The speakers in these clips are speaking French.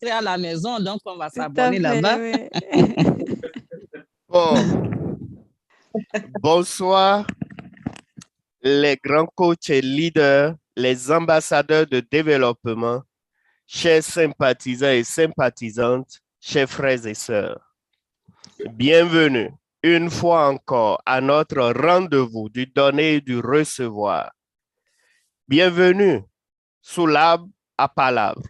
rentrer à la maison, donc on va Tout à s'abonner là-bas. fait, oui. Bon, bonsoir les grands coachs et leaders, les ambassadeurs de développement, chers sympathisants et sympathisantes, chers frères et sœurs. Bienvenue une fois encore à notre rendez-vous du donner et du recevoir. Bienvenue sous l'arbre à palabre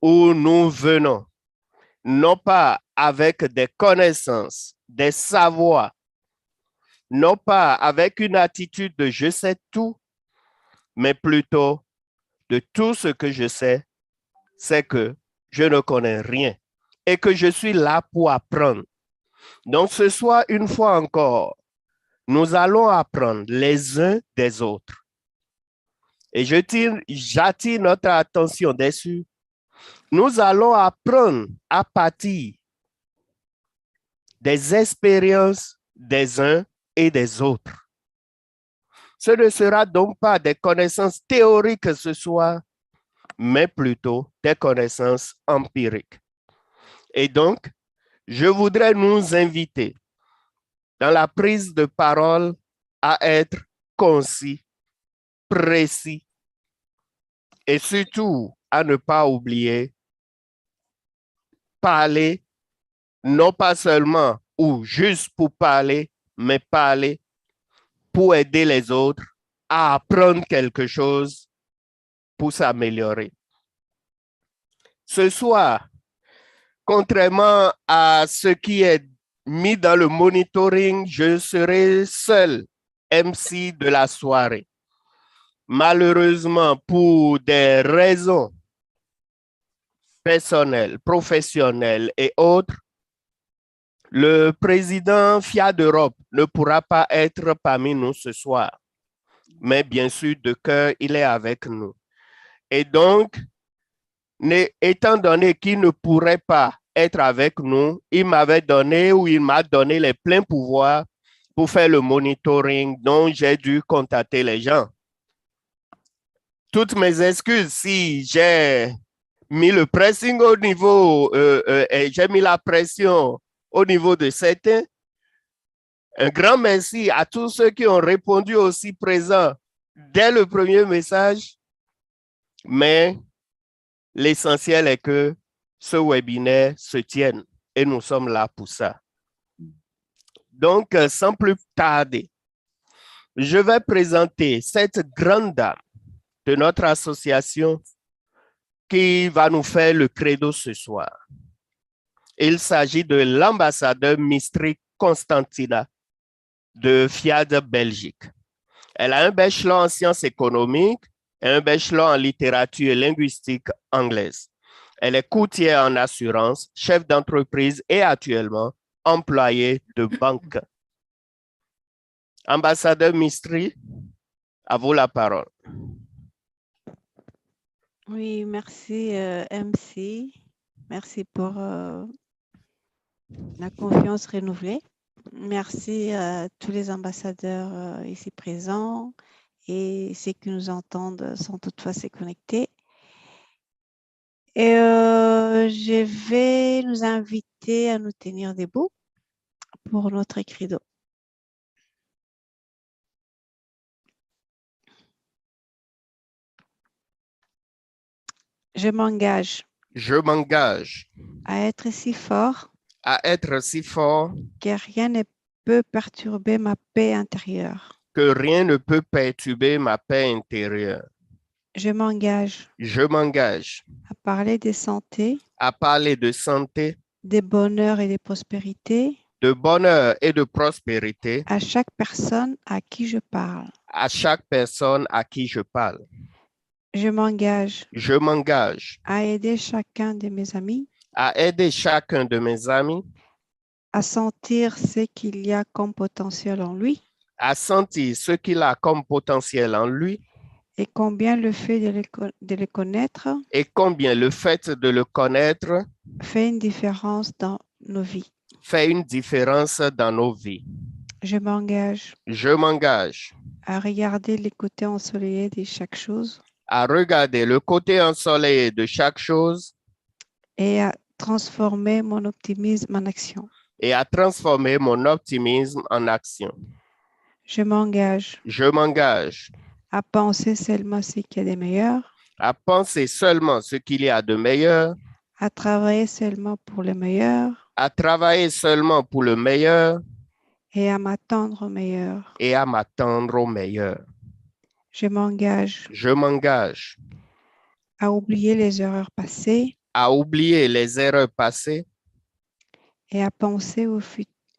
où nous venons, non pas avec des connaissances, des savoirs, non pas avec une attitude de je sais tout, mais plutôt de tout ce que je sais, c'est que je ne connais rien et que je suis là pour apprendre. Donc ce soir, une fois encore, nous allons apprendre les uns des autres. Et j'attire notre attention dessus. Nous allons apprendre à partir des expériences des uns et des autres. Ce ne sera donc pas des connaissances théoriques ce soir, mais plutôt des connaissances empiriques. Et donc, je voudrais nous inviter dans la prise de parole à être concis, précis et surtout à ne pas oublier parler, non pas seulement ou juste pour parler, mais parler pour aider les autres à apprendre quelque chose pour s'améliorer. Ce soir, contrairement à ce qui est mis dans le monitoring, je serai seul MC de la soirée. Malheureusement, pour des raisons personnelles, professionnelles et autres, le président FIA d'Europe ne pourra pas être parmi nous ce soir. Mais bien sûr, de cœur, il est avec nous. Et donc, étant donné qu'il ne pourrait pas être avec nous, il m'a donné les pleins pouvoirs pour faire le monitoring dont j'ai dû contacter les gens. Toutes mes excuses si j'ai mis le pressing au niveau, j'ai mis la pression au niveau de certains. Un grand merci à tous ceux qui ont répondu aussi présents dès le premier message. Mais l'essentiel est que ce webinaire se tienne et nous sommes là pour ça. Donc, sans plus tarder, je vais présenter cette grande dame de notre association qui va nous faire le credo ce soir. Il s'agit de l'ambassadeur Mistry Constantina de FIAD Belgique. Elle a un bachelor en sciences économiques et un bachelor en littérature et linguistique anglaise. Elle est courtière en assurance, chef d'entreprise et actuellement employée de banque. Ambassadeur Mistry, à vous la parole. Oui, merci MC. Merci pour la confiance renouvelée. Merci à tous les ambassadeurs ici présents et ceux qui nous entendent sans toutefois se connecter. Et je vais nous inviter à nous tenir debout pour notre credo. Je m'engage. Je m'engage à être si fort à être si fort que rien ne peut perturber ma paix intérieure. que rien ne peut perturber ma paix intérieure. Je m'engage Je m'engage à parler de santé, à parler de santé, de bonheur et de prospérité de bonheur et de prospérité à chaque personne à qui je parle. à chaque personne à qui je parle. Je m'engage Je m'engage à aider chacun de mes amis à aider chacun de mes amis à sentir ce qu'il y a comme potentiel en lui à sentir ce qu'il a comme potentiel en lui et combien le fait de le connaître et combien le fait de le connaître fait une différence dans nos vies. fait une différence dans nos vies. Je m'engage Je m'engage à regarder les côtés ensoleillés de chaque chose à regarder le côté ensoleillé de chaque chose et à transformer mon optimisme en action. et à transformer mon optimisme en action. Je m'engage Je m'engage à penser seulement ce qu'il y a de meilleur, à penser seulement ce qu'il y a de meilleur, à travailler seulement pour le meilleur à travailler seulement pour le meilleur et à m'attendre au meilleur. et à m'attendre au meilleur. Je m'engage Je m'engage à oublier les erreurs passées à oublier les erreurs passées et à penser aux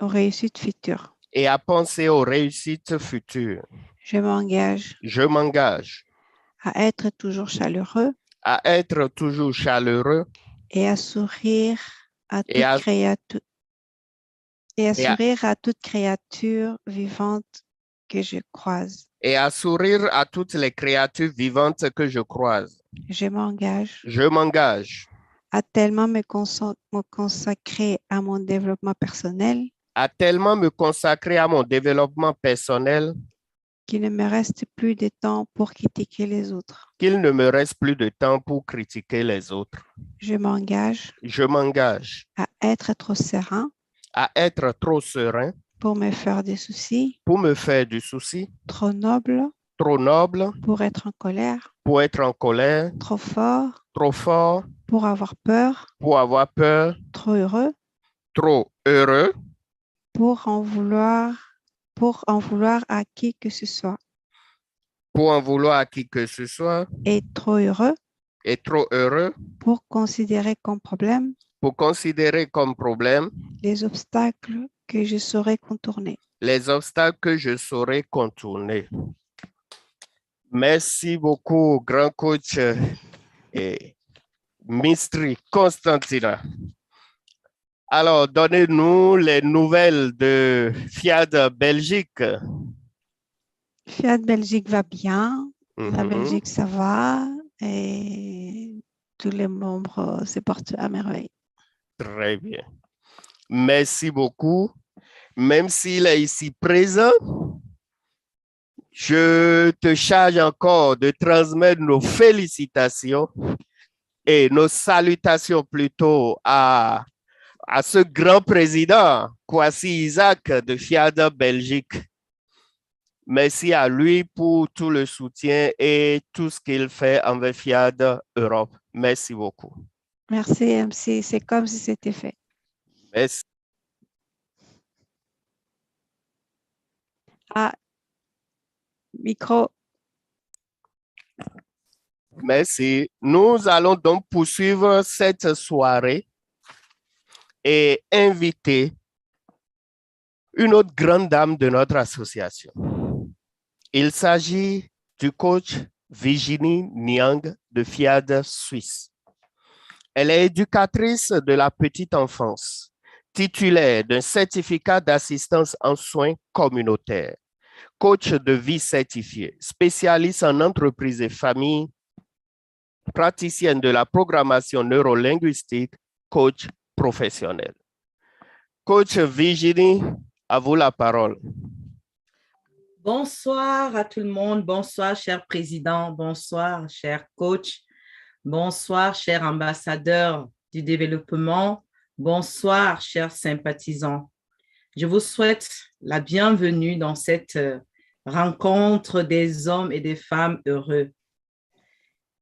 réussites futures. et à penser aux réussites futures. Je m'engage Je m'engage à être toujours chaleureux à être toujours chaleureux et à sourire à et à, sourire à toute créature vivante que je croise. et à sourire à toutes les créatures vivantes que je croise. Je m'engage Je m'engage à tellement me consacrer à mon développement personnel à tellement me consacrer à mon développement personnel qu'il ne me reste plus de temps pour critiquer les autres. qu'il ne me reste plus de temps pour critiquer les autres. Je m'engage Je m'engage à être trop serein à être trop serein pour me faire des soucis, pour me faire du souci, trop noble trop noble pour être en colère, pour être en colère, trop fort trop fort pour avoir peur, pour avoir peur, trop heureux trop heureux pour en vouloir à qui que ce soit, pour en vouloir à qui que ce soit, et trop heureux et trop heureux pour considérer comme problème pour considérer comme problème les obstacles que je saurais contourner. les obstacles que je saurais contourner. Merci beaucoup, grand coach et Mistry Constantina. Alors, donnez-nous les nouvelles de Fiat Belgique. Fiat Belgique va bien, la Mhm. Belgique ça va et tous les membres se portent à merveille. Très bien. Merci beaucoup. Même s'il est ici présent, je te charge encore de transmettre nos félicitations et nos salutations plutôt à ce grand président, Kwasi Isaac de Fiat Belgique. Merci à lui pour tout le soutien et tout ce qu'il fait envers Fiat Europe. Merci beaucoup. Merci MC, c'est comme si c'était fait. Merci. Ah, micro. Merci. Nous allons donc poursuivre cette soirée et inviter une autre grande dame de notre association. Il s'agit du coach Virginie Niang de Fiat Suisse. Elle est éducatrice de la petite enfance, titulaire d'un certificat d'assistance en soins communautaires, coach de vie certifié, spécialiste en entreprise et famille, praticienne de la programmation neurolinguistique, coach professionnel. Coach Virginie, à vous la parole. Bonsoir à tout le monde. Bonsoir, cher président. Bonsoir, cher coach. Bonsoir, cher ambassadeur du développement. Bonsoir, chers sympathisants. Je vous souhaite la bienvenue dans cette rencontre des hommes et des femmes heureux.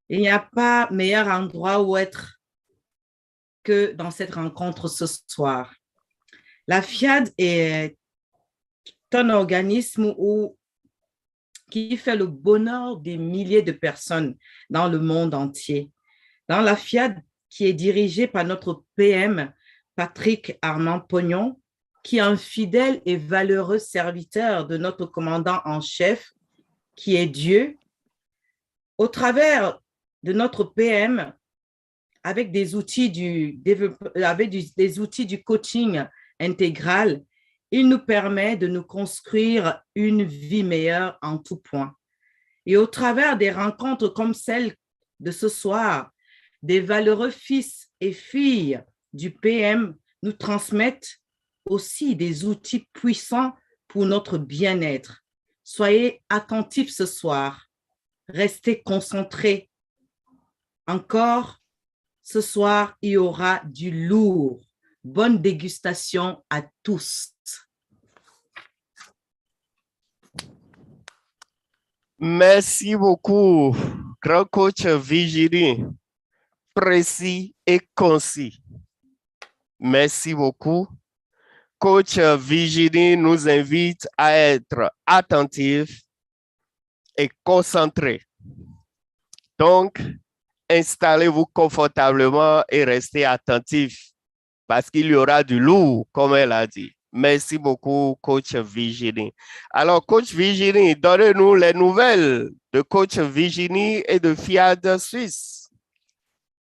Il n'y a pas meilleur endroit où être que dans cette rencontre ce soir. La FIAD est un organisme qui fait le bonheur des milliers de personnes dans le monde entier. Dans la FIAD, qui est dirigée par notre PM, Patrick Armand Pognon, qui est un fidèle et valeureux serviteur de notre commandant en chef, qui est Dieu, au travers de notre PM, avec des outils des outils du coaching intégral, il nous permet de nous construire une vie meilleure en tout point. Et au travers des rencontres comme celle de ce soir, des valeureux fils et filles du PM nous transmettent aussi des outils puissants pour notre bien-être. Soyez attentifs ce soir. Restez concentrés. Encore Ce soir, il y aura du lourd. Bonne dégustation à tous. Merci beaucoup, grand coach Virginie. Précis et concis. Merci beaucoup. Coach Virginie nous invite à être attentifs et concentrés. Donc, installez-vous confortablement et restez attentifs parce qu'il y aura du lourd, comme elle a dit. Merci beaucoup, coach Virginie. Alors, coach Virginie, donnez-nous les nouvelles de coach Virginie et de Fiat Suisse.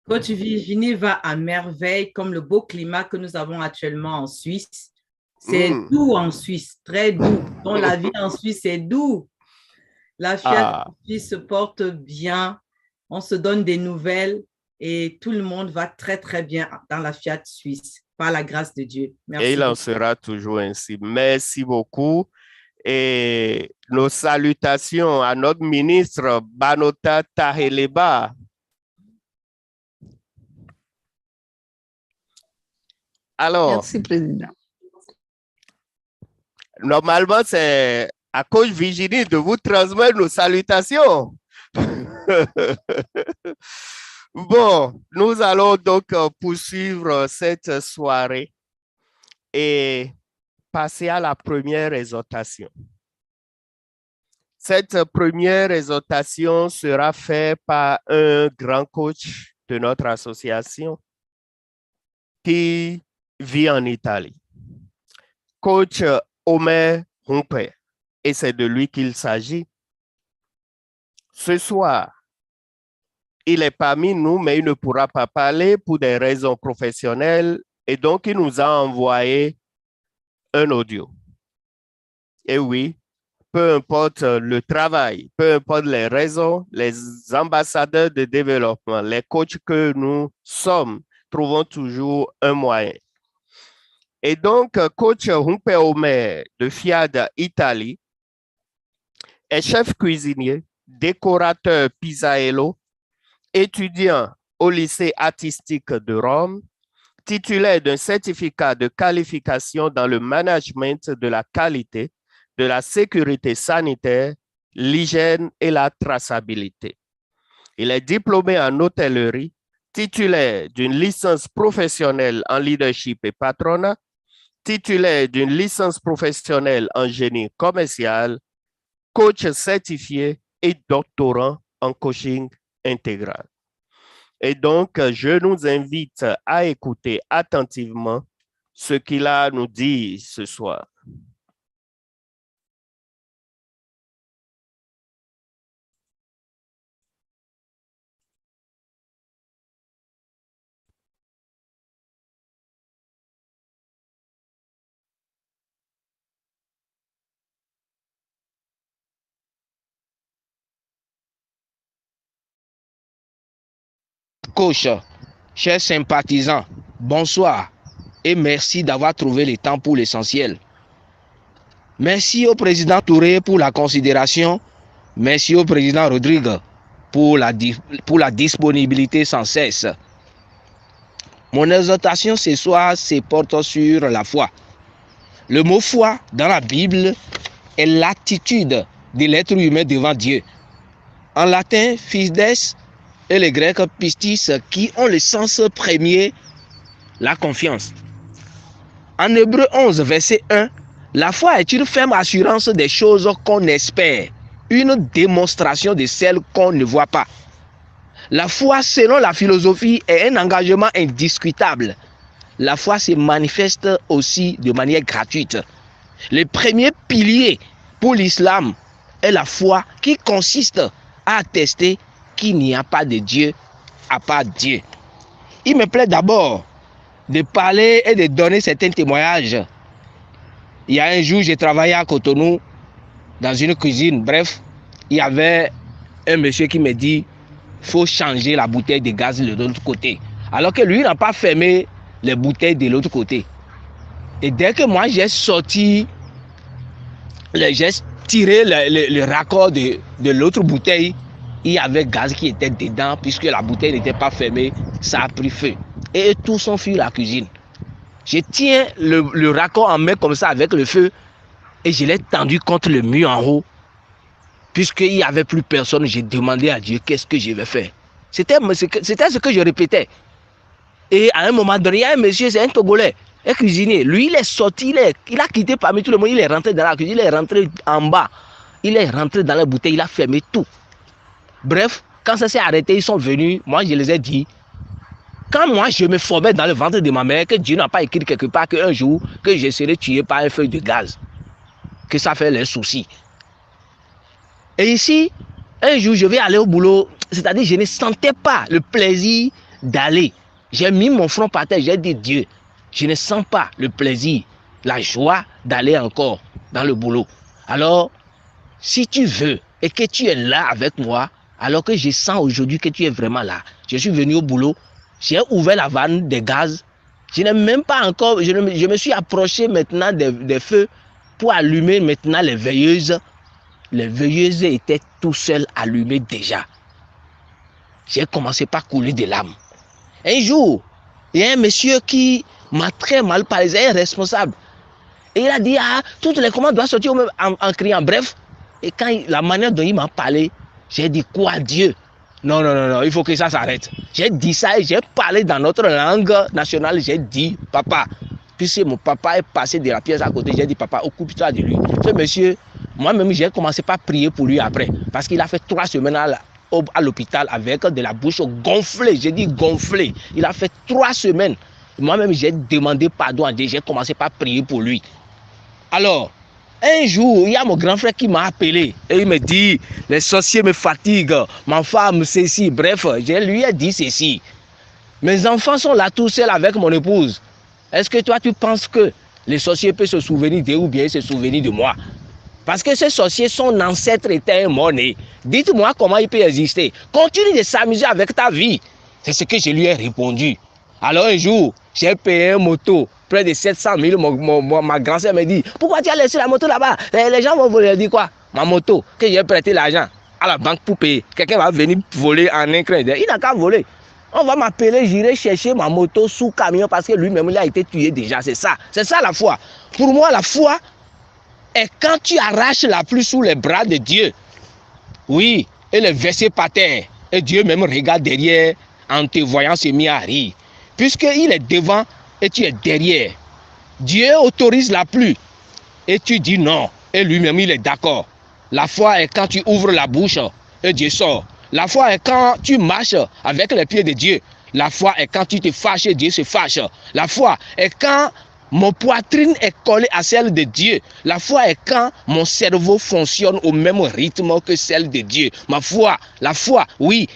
Coach Virginie va à merveille, comme le beau climat que nous avons actuellement en Suisse. C'est doux en Suisse, très doux. Donc, la vie en Suisse est doux. La Fiat Suisse se porte bien. On se donne des nouvelles et tout le monde va très, très bien dans la Fiat Suisse, par la grâce de Dieu. Merci. Et il en sera toujours ainsi. Merci beaucoup. Et nos salutations à notre ministre Banota Taheleba. Alors, merci, Président. Normalement, c'est à coach Virginie de vous transmettre nos salutations. Bon, nous allons donc poursuivre cette soirée et passer à la première exhortation. Cette première exhortation sera faite par un grand coach de notre association qui vit en Italie. Coach Omer Humpe, et c'est de lui qu'il s'agit. Ce soir, il est parmi nous, mais il ne pourra pas parler pour des raisons professionnelles et donc il nous a envoyé un audio. Et oui, peu importe le travail, peu importe les raisons, les ambassadeurs de développement, les coachs que nous sommes, trouvons toujours un moyen. Et donc, coach Humpe Omer de Fiat Italie est chef cuisinier, décorateur Pisaello, étudiant au lycée artistique de Rome, titulaire d'un certificat de qualification dans le management de la qualité, de la sécurité sanitaire, l'hygiène et la traçabilité. Il est diplômé en hôtellerie, titulaire d'une licence professionnelle en leadership et patronat, titulaire d'une licence professionnelle en génie commercial, coach certifié et doctorant en coaching intégral. Et donc, je nous invite à écouter attentivement ce qu'il a à nous dire ce soir. Coach, chers sympathisants, bonsoir et merci d'avoir trouvé le temps pour l'essentiel. Merci au président Touré pour la considération. Merci au président Rodrigue pour la disponibilité sans cesse. Mon exhortation ce soir se porte sur la foi. Le mot foi dans la Bible est l'attitude de l'être humain devant Dieu. En latin, fides, et les Grecs pistis, qui ont le sens premier, la confiance. En Hébreu 11, verset 1, la foi est une ferme assurance des choses qu'on espère, une démonstration de celles qu'on ne voit pas. La foi, selon la philosophie, est un engagement indiscutable. La foi se manifeste aussi de manière gratuite. Le premier pilier pour l'islam est la foi qui consiste à attester qu'il n'y a pas de Dieu à part Dieu. Il me plaît d'abord de parler et de donner certains témoignages. Il y a un jour, j'ai travaillé à Cotonou dans une cuisine. Bref, il y avait un monsieur qui me dit faut changer la bouteille de gaz de l'autre côté. Alors que lui n'a pas fermé les bouteilles de l'autre côté. Et dès que moi j'ai sorti, j'ai tiré le raccord de l'autre bouteille, il y avait gaz qui était dedans, puisque la bouteille n'était pas fermée, ça a pris feu. Et tous sont fui la cuisine. Je tiens le raccord en main comme ça avec le feu, et je l'ai tendu contre le mur en haut. Puisqu'il n'y avait plus personne, j'ai demandé à Dieu qu'est-ce que je vais faire. C'était ce que je répétais. Et à un moment donné, il y a un monsieur, c'est un Togolais, un cuisinier. Lui, il est sorti, il a quitté parmi tout le monde, il est rentré dans la cuisine, il est rentré en bas. Il est rentré dans la bouteille, il a fermé tout. Bref, quand ça s'est arrêté, ils sont venus, moi je les ai dit, quand moi je me formais dans le ventre de ma mère, que Dieu n'a pas écrit quelque part qu'un jour, que je serai tué par un feu de gaz, que ça fait les soucis. Et ici, un jour je vais aller au boulot, c'est-à-dire je ne sentais pas le plaisir d'aller. J'ai mis mon front par terre, j'ai dit Dieu, je ne sens pas le plaisir, la joie d'aller encore dans le boulot. Alors, si tu veux et que tu es là avec moi, alors que je sens aujourd'hui que tu es vraiment là, je suis venu au boulot, j'ai ouvert la vanne des gaz, je n'ai même pas encore, je me suis approché maintenant des feux pour allumer maintenant les veilleuses. Les veilleuses étaient tout seules allumées déjà. J'ai commencé par couler des larmes. Un jour, il y a un monsieur qui m'a très mal parlé, un responsable. Et il a dit, toutes les commandes doivent sortir en criant. Bref, et quand la manière dont il m'a parlé, j'ai dit, quoi, Dieu? Non, il faut que ça s'arrête. J'ai dit ça et j'ai parlé dans notre langue nationale. J'ai dit, papa, puisque mon papa est passé de la pièce à côté, j'ai dit, papa, occupe-toi de lui. Ce monsieur, moi-même, j'ai commencé par prier pour lui après. Parce qu'il a fait 3 semaines à l'hôpital avec de la bouche gonflée. J'ai dit gonflée. Il a fait 3 semaines. Moi-même, j'ai demandé pardon à Dieu. J'ai commencé par prier pour lui. Alors, un jour, il y a mon grand frère qui m'a appelé. Et il me dit, les sorciers me fatiguent. Ma femme, ceci. Bref, je lui ai dit ceci. Mes enfants sont là tout seuls avec mon épouse. Est-ce que toi, tu penses que les sorciers peuvent se souvenir d'eux ou bien se souvenir de moi? Parce que ces sorciers, son ancêtre était un mort-né. Dites-moi comment il peut exister. Continue de s'amuser avec ta vie. C'est ce que je lui ai répondu. Alors un jour, j'ai payé une moto, près de 700 000. Ma grand-sœur me dit, pourquoi tu as laissé la moto là-bas? Les gens vont voler. Je dis quoi? Ma moto, que j'ai prêté l'argent à la banque pour payer. Quelqu'un va venir voler en un clin d'œil. Il n'a qu'à voler. On va m'appeler, j'irai chercher ma moto sous camion parce que lui-même, il a été tué déjà. C'est ça la foi. Pour moi, la foi, et quand tu arraches la pluie sous les bras de Dieu, oui, et le verser par terre, et Dieu même regarde derrière en te voyant se mis à rire. Puisqu'il est devant et tu es derrière, Dieu autorise la pluie et tu dis non, et lui-même il est d'accord. La foi est quand tu ouvres la bouche et Dieu sort. La foi est quand tu marches avec les pieds de Dieu. La foi est quand tu te fâches et Dieu se fâche. La foi est quand mon poitrine est collée à celle de Dieu. La foi est quand mon cerveau fonctionne au même rythme que celle de Dieu. Ma foi, la foi, oui,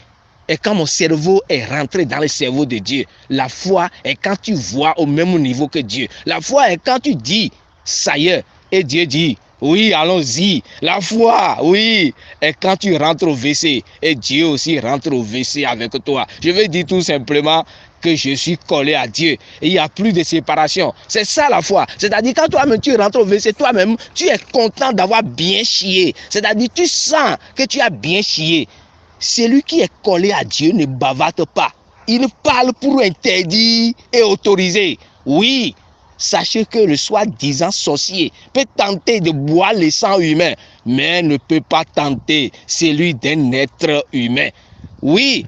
est quand mon cerveau est rentré dans le cerveau de Dieu. La foi est quand tu vois au même niveau que Dieu. La foi est quand tu dis, ça y est, et Dieu dit, oui, allons-y. La foi, oui, est quand tu rentres au WC et Dieu aussi rentre au WC avec toi. Je veux dire tout simplement que je suis collé à Dieu et il n'y a plus de séparation. C'est ça la foi. C'est-à-dire quand toi-même tu rentres au WC, toi-même tu es content d'avoir bien chié. C'est-à-dire tu sens que tu as bien chié. Celui qui est collé à Dieu ne bavarde pas. Il parle pour interdire et autoriser. Oui, sachez que le soi-disant sorcier peut tenter de boire le sang humain, mais ne peut pas tenter celui d'un être humain. Oui,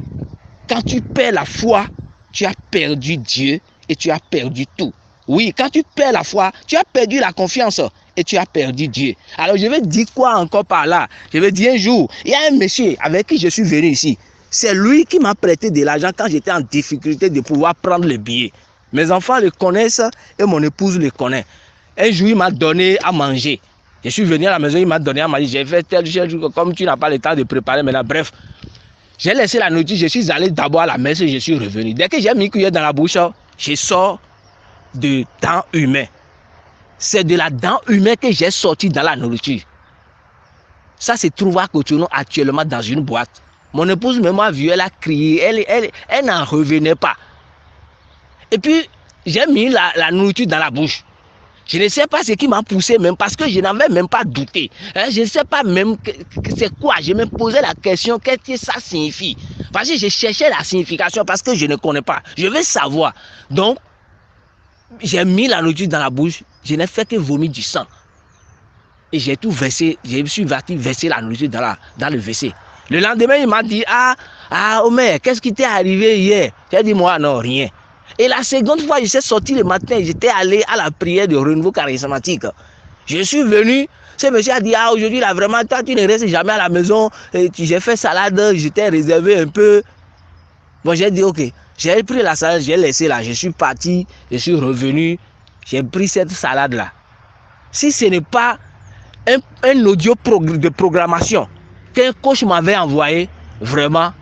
quand tu perds la foi, tu as perdu Dieu et tu as perdu tout. Oui, quand tu perds la foi, tu as perdu la confiance et tu as perdu Dieu. Alors je vais dire quoi encore par là? Je vais dire un jour, il y a un monsieur avec qui je suis venu ici. C'est lui qui m'a prêté de l'argent quand j'étais en difficulté de pouvoir prendre le billet. Mes enfants le connaissent et mon épouse le connaît. Un jour, il m'a donné à manger. Je suis venu à la maison, il m'a donné à manger. J'ai fait tel jour, comme tu n'as pas le temps de préparer maintenant. Bref, j'ai laissé la nourriture, je suis allé d'abord à la messe et je suis revenu. Dès que j'ai mis cuillère dans la bouche, je sors de dents humaines. C'est de la dent humaine que j'ai sorti dans la nourriture. Ça se trouve à Cotonou actuellement dans une boîte. Mon épouse m'a vu, elle a crié, elle n'en revenait pas. Et puis, j'ai mis la nourriture dans la bouche. Je ne sais pas ce qui m'a poussé même parce que je n'avais même pas douté. Hein, je ne sais pas même que c'est quoi. Je me posais la question, qu'est-ce que ça signifie? Parce que je cherchais la signification parce que je ne connais pas. Je veux savoir. Donc, j'ai mis la nourriture dans la bouche. Je n'ai fait que vomir du sang. Et j'ai tout versé. Je me suis parti verser la nourriture dans le WC. Le lendemain, il m'a dit, Omer, qu'est-ce qui t'est arrivé hier? J'ai dit, moi, non, rien. Et la seconde fois, je suis sorti le matin, j'étais allé à la prière de renouveau charismatique. Je suis venu, ce monsieur a dit, aujourd'hui, là, vraiment, toi, tu ne restes jamais à la maison. J'ai fait salade, j'étais réservé un peu. Bon, j'ai dit, ok. J'ai pris la salade, j'ai laissé là. Je suis parti, je suis revenu, j'ai pris cette salade-là. Si ce n'est pas un audio de programmation qu'un coach m'avait envoyé, vraiment,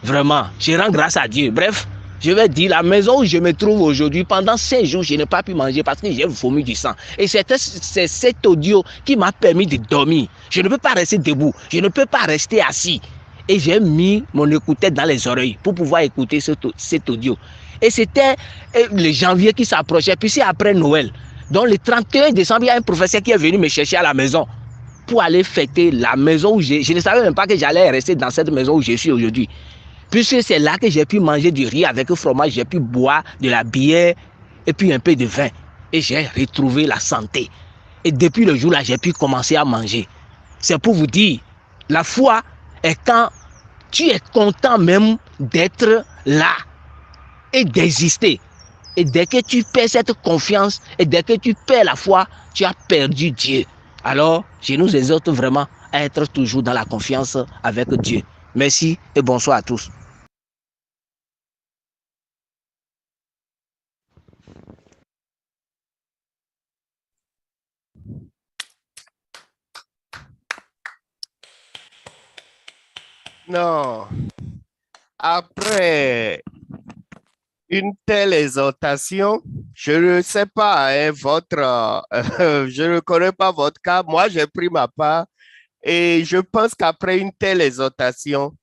je rends grâce à Dieu. Bref, je vais dire, la maison où je me trouve aujourd'hui, pendant 5 jours, je n'ai pas pu manger parce que j'ai vomi du sang. Et c'est cet audio qui m'a permis de dormir. Je ne peux pas rester debout, je ne peux pas rester assis. Et j'ai mis mon écouteur dans les oreilles pour pouvoir écouter cet audio. Et c'était le janvier qui s'approchait, puis c'est après Noël. Donc le 31 décembre, il y a un professeur qui est venu me chercher à la maison pour aller fêter la maison où je ne savais même pas que j'allais rester dans cette maison où je suis aujourd'hui. Puisque c'est là que j'ai pu manger du riz avec le fromage, j'ai pu boire de la bière et puis un peu de vin. Et j'ai retrouvé la santé. Et depuis le jour-là, j'ai pu commencer à manger. C'est pour vous dire, la foi est quand tu es content même d'être là et d'exister. Et dès que tu perds cette confiance et dès que tu perds la foi, tu as perdu Dieu. Alors, je nous exhorte vraiment à être toujours dans la confiance avec Dieu. Merci et bonsoir à tous. Non. Après une telle exhortation, je ne sais pas, hein, je ne connais pas votre cas. Moi, j'ai pris ma part et je pense qu'après une telle exhortation,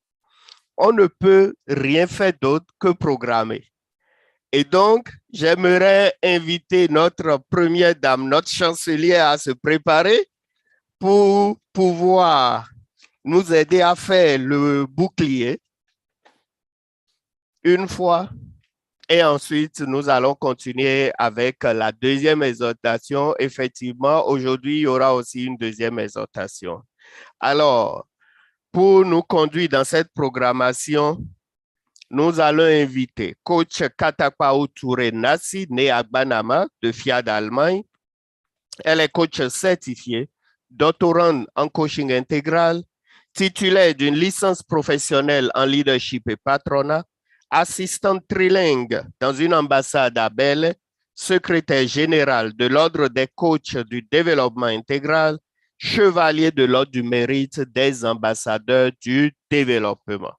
on ne peut rien faire d'autre que programmer. Et donc, j'aimerais inviter notre première dame, notre chancelière, à se préparer pour pouvoir nous aider à faire le bouclier une fois. Et ensuite, nous allons continuer avec la deuxième exhortation. Effectivement, aujourd'hui, il y aura aussi une deuxième exhortation. Alors, pour nous conduire dans cette programmation, nous allons inviter coach Katakpao Touré Nassi, né à Banama, de FIAD Allemagne. Elle est coach certifiée, doctorante en coaching intégral, titulaire d'une licence professionnelle en leadership et patronat, assistante trilingue dans une ambassade à Bel, secrétaire général de l'Ordre des coachs du développement intégral, chevalier de l'Ordre du mérite des ambassadeurs du développement.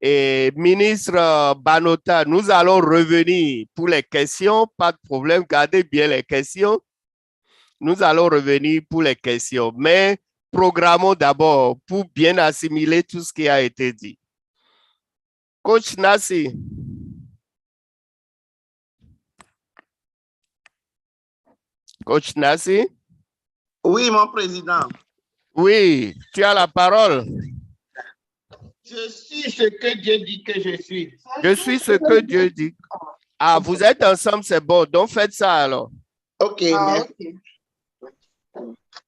Et ministre Banota, nous allons revenir pour les questions, pas de problème, gardez bien les questions. Nous allons revenir pour les questions, mais programmons d'abord pour bien assimiler tout ce qui a été dit. Coach Nassi. Coach Nassi? Oui, mon président. Oui, tu as la parole. Je suis ce que Dieu dit que je suis. Je suis ce que Dieu dit. Ah, vous êtes ensemble, c'est bon. Donc faites ça alors. Ok, merci.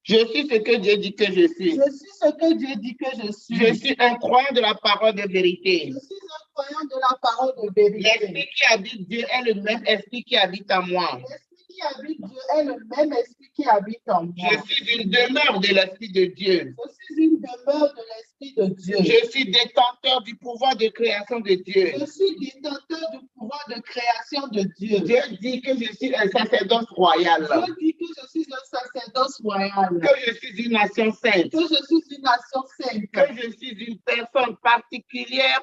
Je suis ce que Dieu dit que je suis. Je suis ce que Dieu dit que je suis. Je suis un croyant de la parole de vérité. Je suis un croyant de la parole de vérité. L'esprit qui habite Dieu est le même esprit qui habite en moi. L'esprit qui habite Dieu est le même esprit qui habite en moi. Je suis une demeure de l'esprit de Dieu. Je suis une demeure de l'esprit de Dieu. Je suis détenteur du pouvoir de création de Dieu. Je suis détenteur du pouvoir de création de Dieu. Dieu dit que je suis un sacerdoce royal. Dieu dit que je suis un sacerdoce royal. Que je suis une nation sainte. Que je suis une nation sainte. Que je suis une personne particulière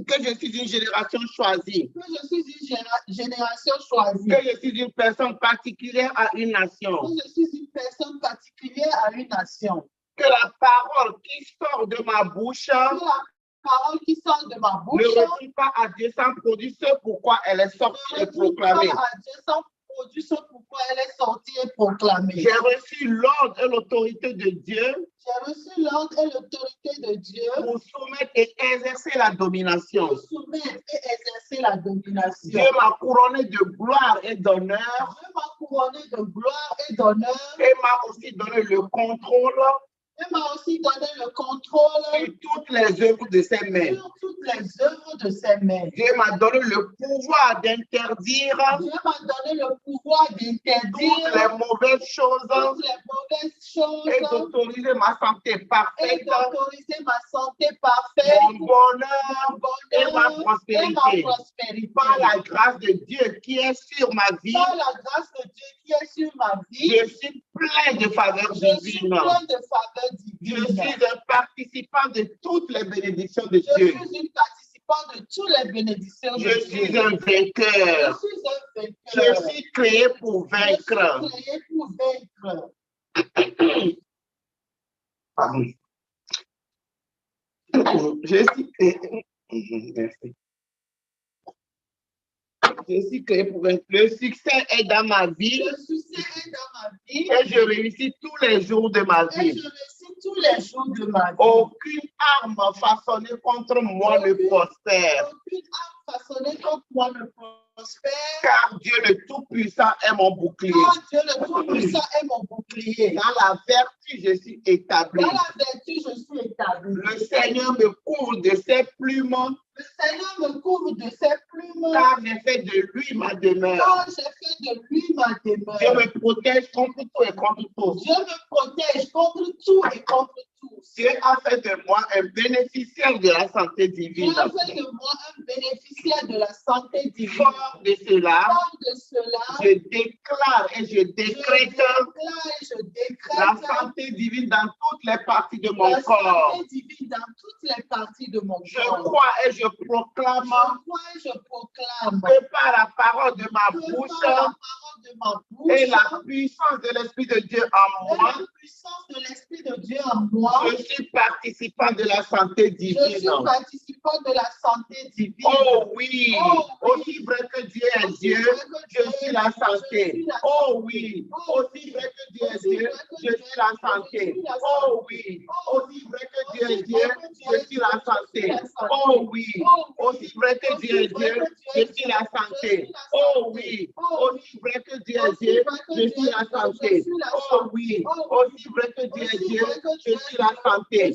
que je suis une génération choisie. Que je suis une génération choisie. Que je suis une personne particulière à une nation. Que je suis une personne particulière à une nation. Que la parole qui sort de ma bouche parole qui sort de ma bouche ne retourne pas à Dieu sans produire ce pourquoi elle est sortie et proclamée. produit ce pourquoi elle est sortie et proclamée. J'ai reçu l'ordre et l'autorité de Dieu J'ai reçu l'ordre et l'autorité de Dieu pour soumettre et exercer la domination. pour soumettre et exercer la domination. Dieu m'a couronné de gloire et d'honneur Dieu m'a couronné de gloire et d'honneur et m'a aussi donné le contrôle et m'a aussi donné le contrôle sur toutes les œuvres de ses mains. sur toutes les œuvres de ses mains. Dieu m'a donné le pouvoir d'interdire Dieu m'a donné le pouvoir toutes d'interdire les mauvaises choses toutes les mauvaises choses et d'autoriser ma santé et parfaite, d'autoriser ma santé parfaite, mon bonheur et ma prospérité. Par la grâce de Dieu qui est sur ma vie, Par la grâce de Dieu qui est sur ma vie, je suis plein de faveurs je suis divines. plein de faveurs Je divines. suis un participant de toutes les bénédictions de Je Dieu. suis une participante de toutes les bénédictions de Je Dieu. suis un Je vainqueur. suis un vainqueur. Je suis créé pour Je vaincre. suis créé pour vaincre. Pardon. Je suis créé. Merci. Je suis créé pour vaincre. Le succès est dans ma vie Le succès est dans ma vie et je réussis tous les jours de ma et vie. je réussis tous les jours de ma vie. Aucune arme façonnée contre moi ne prospère, Aucune arme façonnée contre moi ne prospère. car Dieu le Tout-Puissant est mon bouclier. Car Dieu le Tout-Puissant est mon bouclier. Dans la vertu, je suis établi. Dans la vertu, je suis établi. Le Seigneur me couvre de ses plumes, Le Seigneur me couvre de ses plumes. car j'ai fait de lui ma demeure. Car j'ai fait de lui ma demeure. Dieu me protège contre tout et contre tout. Dieu me protège contre tout et contre tous. Dieu a fait de moi un bénéficiaire de la santé Dieu divine. a fait de moi un bénéficiaire de la santé divine. Fort de cela, Fort de cela, je déclare et je décrète je décrète la santé divine dans toutes les parties de mon la corps. santé divine dans toutes les parties de mon Je corps. crois et je proclame Je crois et je proclame que par la parole de ma que bouche par la parole de ma bouche et la puissance de l'Esprit de Dieu en et moi, la puissance de l'Esprit de Dieu en moi, je suis participant de la santé je suis divine. participant de la santé divine. Oh oui, Oh oui. aussi vrai que Dieu est Dieu, je suis la santé. Oh oui, aussi vrai que Dieu est Dieu, je suis la santé. Oh oui, aussi vrai que Dieu est Dieu, je suis la santé. Oh oui, aussi vrai que Dieu est Dieu, je suis la santé. Oh oui, aussi vrai que Dieu est Dieu, je suis la santé. Oh oui, aussi vrai que Dieu est Dieu, je suis la santé.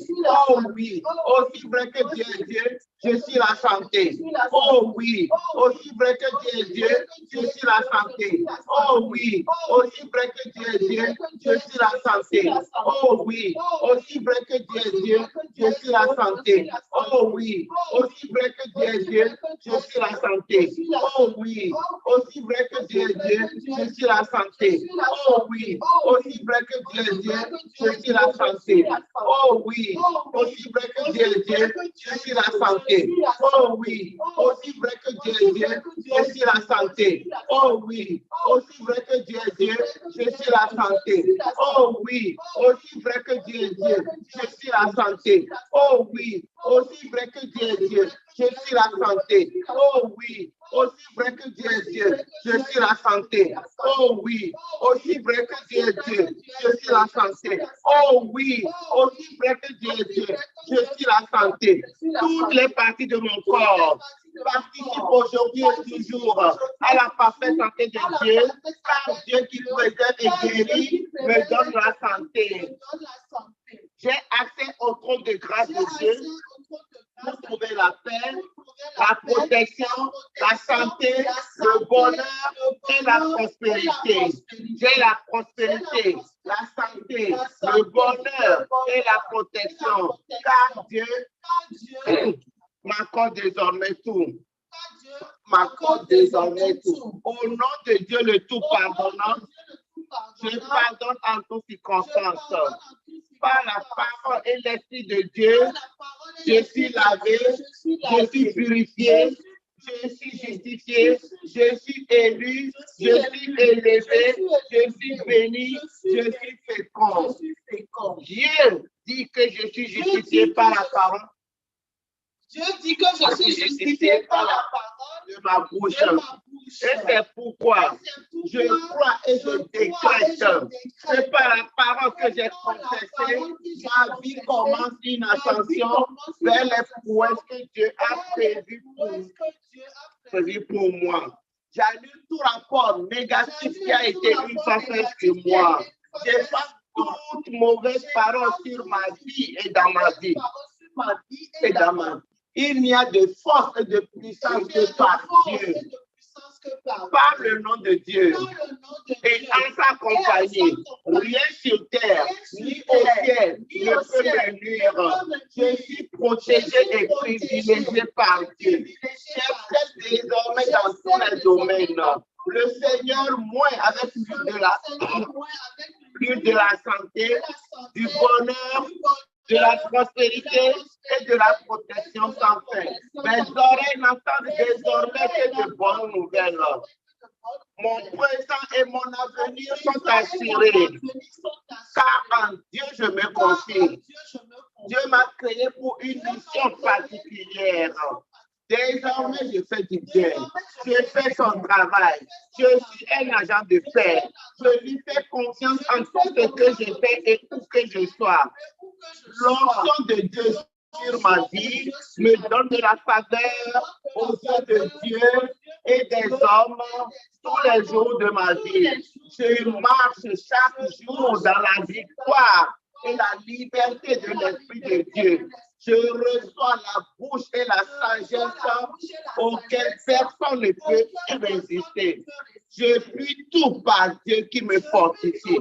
Oh oui, aussi vrai que Dieu est Dieu, je suis la santé. Oh oui, aussi vrai que Dieu est Dieu, je suis la santé. Oh oui, aussi vrai que Dieu est Dieu, je suis la santé. Oh oui, aussi vrai que Dieu est Dieu, je suis la santé. Oh oui, aussi vrai que Dieu est Dieu, je suis la santé. Oh oui, aussi vrai que Dieu est Dieu, je suis la santé. Oh oui, aussi vrai que Dieu est Dieu, je suis la santé. Oh oui, aussi vrai que Dieu est Dieu, je suis la santé. Oh oui, aussi vrai que Dieu est Dieu, je suis la santé. Oh oui, aussi vrai que Dieu est Dieu, je suis la santé. Oh oui, aussi vrai que Dieu est Dieu, je suis la santé. Oh oui, aussi vrai que Dieu est Dieu, je suis la santé. Oh oui, aussi vrai que Dieu est Dieu, je suis la santé. Oh oui, aussi vrai que Dieu est Dieu, je suis la santé. Oh oui, aussi vrai que Dieu est Dieu, je suis la santé. Toutes les parties de mon corps participent aujourd'hui et toujours à la parfaite santé de Dieu, car Dieu qui préserve et guérit me donne la santé. J'ai accès au trône de grâce de Dieu pour trouver la paix, la protection, la santé, le bonheur et la prospérité. J'ai la prospérité, la santé, le bonheur et la protection, car Dieu m'accorde désormais tout. M'accorde désormais tout. Au nom de Dieu le tout pardonnant, je pardonne en toutes circonstances. Par la parole et l'Esprit de Dieu, je suis lavé, je suis purifié, je suis justifié, je suis élu, je suis élevé, je suis béni, je suis fécond. Dieu dit que je suis justifié par la parole. Dieu dit que je suis justifié par la parole de ma bouche. de ma bouche. Et c'est pourquoi je crois et je décrète que par la parole que j'ai confessée, ma vie commence une ascension vers les prouesses que Dieu a prévues pour moi. J'annule tout rapport négatif qui a été une fois fait sur moi. J'efface toute mauvaise parole sur ma vie et dans ma vie. Et dans ma vie. Il n'y a de force et de puissance que par Dieu. Par le nom de Dieu et en sa compagnie, rien sur terre ni au ciel ne peut me nuire. Je suis protégé et privilégié par Dieu. J'excelle désormais dans tous les domaines. Le Seigneur, moi, avec plus de la santé, du bonheur, de la prospérité et de la protection sans fin. Mes oreilles n'entendent désormais que de bonnes nouvelles. Mon présent et mon avenir sont assurés, car en Dieu je me confie. Dieu m'a créé pour une mission particulière. Désormais, je fais du bien. Je fais son travail. Je suis un agent de paix. Je lui fais confiance en tout ce que je fais et où que je sois. L'onction de Dieu sur ma vie me donne de la faveur aux yeux de Dieu et des hommes tous les jours de ma vie. Je marche chaque jour dans la victoire et la liberté de l'Esprit de Dieu. Je reçois la bouche et la sagesse auxquelles personne ne peut résister. Je puis tout par Dieu qui me fortifie.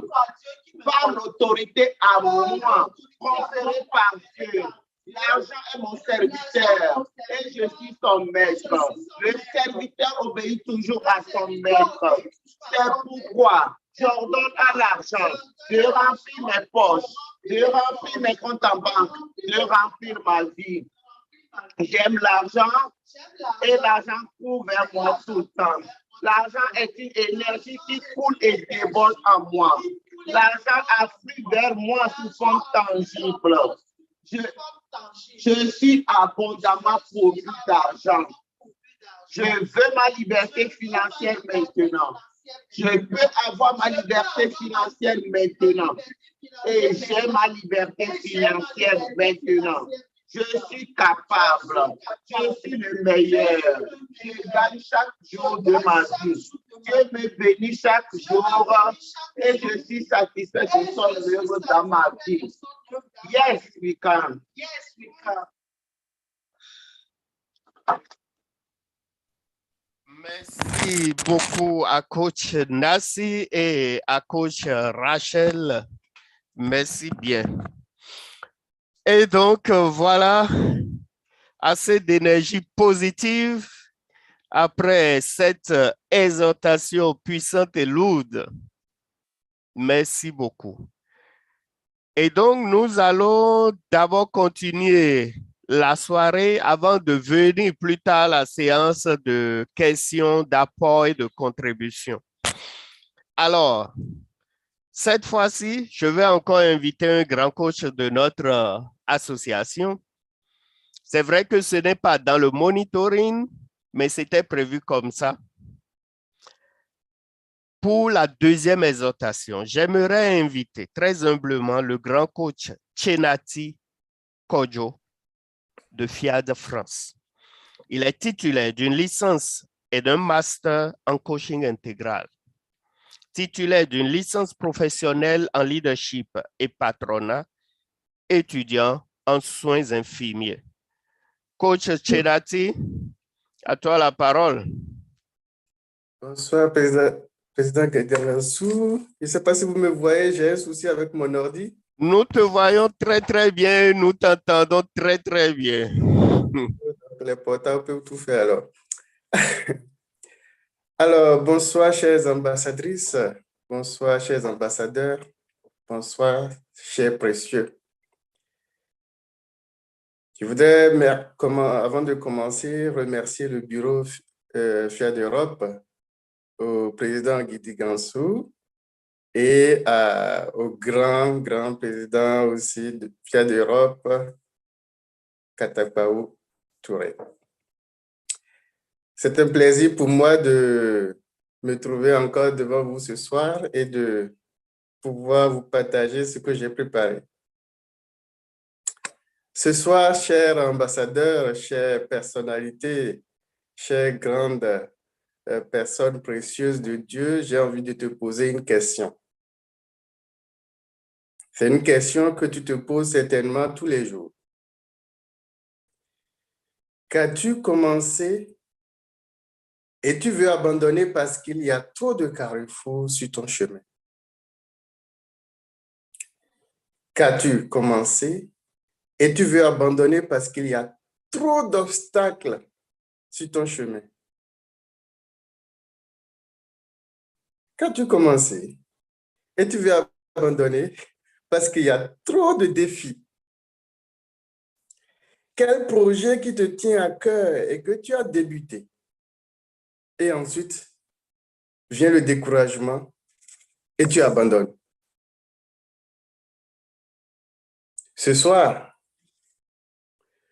Par l'autorité à moi, conférée par Dieu. L'argent est mon serviteur et je suis son maître. Le serviteur obéit toujours à son maître. C'est pourquoi j'ordonne à l'argent de remplir mes poches, de remplir mes comptes en banque, de remplir ma vie. J'aime l'argent et l'argent court vers moi tout le temps. L'argent est une énergie qui coule et déborde en moi. L'argent afflue vers moi sous forme tangible. Je suis abondamment pourvu d'argent. Je veux ma liberté financière maintenant. Je peux avoir ma liberté financière maintenant. Et j'ai ma liberté financière maintenant. Je suis capable. Je suis le meilleur. Je gagne chaque jour de ma vie. Dieu me bénit chaque jour et je suis satisfait de son œuvre dans ma vie. Yes, we can. Yes, we can. Merci beaucoup à coach Nassi et à coach Rachel. Merci bien. Et donc, voilà, assez d'énergie positive après cette exhortation puissante et lourde. Merci beaucoup. Et donc, nous allons d'abord continuer la soirée avant de venir plus tard à la séance de questions, d'apport et de contribution. Alors, cette fois-ci, je vais encore inviter un grand coach de notre association. C'est vrai que ce n'est pas dans le monitoring, mais c'était prévu comme ça. Pour la deuxième exhortation, j'aimerais inviter très humblement le grand coach Chenati Kojo de FIAD France. Il est titulaire d'une licence et d'un master en coaching intégral, titulaire d'une licence professionnelle en leadership et patronat, étudiant en soins infirmiers. Coach Chenati, à toi la parole. Bonsoir, Président Gagaransou. Je ne sais pas si vous me voyez, j'ai un souci avec mon ordi. Nous te voyons très, très bien. Nous t'entendons très, très bien. Les portables peuvent tout faire alors. Alors, bonsoir, chères ambassadrices. Bonsoir, chers ambassadeurs. Bonsoir, chers précieux. Je voudrais, avant de commencer, remercier le bureau FIAD Europe, au président Guidi Gansou et au grand président aussi de FIAD Europe, Katapaou Touré. C'est un plaisir pour moi de me trouver encore devant vous ce soir et de pouvoir vous partager ce que j'ai préparé. Ce soir, chers ambassadeurs, chères personnalités, chères grandes personnes précieuses de Dieu, j'ai envie de te poser une question. C'est une question que tu te poses certainement tous les jours. Qu'as-tu commencé et tu veux abandonner parce qu'il y a trop de carrefours sur ton chemin? Qu'as-tu commencé et tu veux abandonner parce qu'il y a trop d'obstacles sur ton chemin? Qu'as-tu commencé et tu veux abandonner parce qu'il y a trop de défis? Quel projet qui te tient à cœur et que tu as débuté? Et ensuite, vient le découragement et tu abandonnes. Ce soir,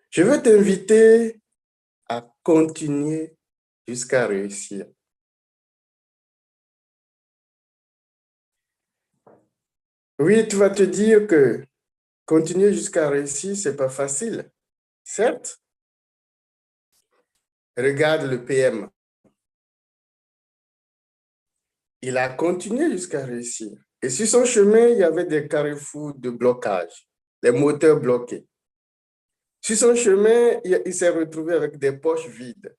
je veux t'inviter à continuer jusqu'à réussir. Oui, tu vas te dire que continuer jusqu'à réussir, ce n'est pas facile. Certes, regarde le PM. Il a continué jusqu'à réussir. Et sur son chemin, il y avait des carrefours de blocage, les moteurs bloqués. Sur son chemin, il s'est retrouvé avec des poches vides.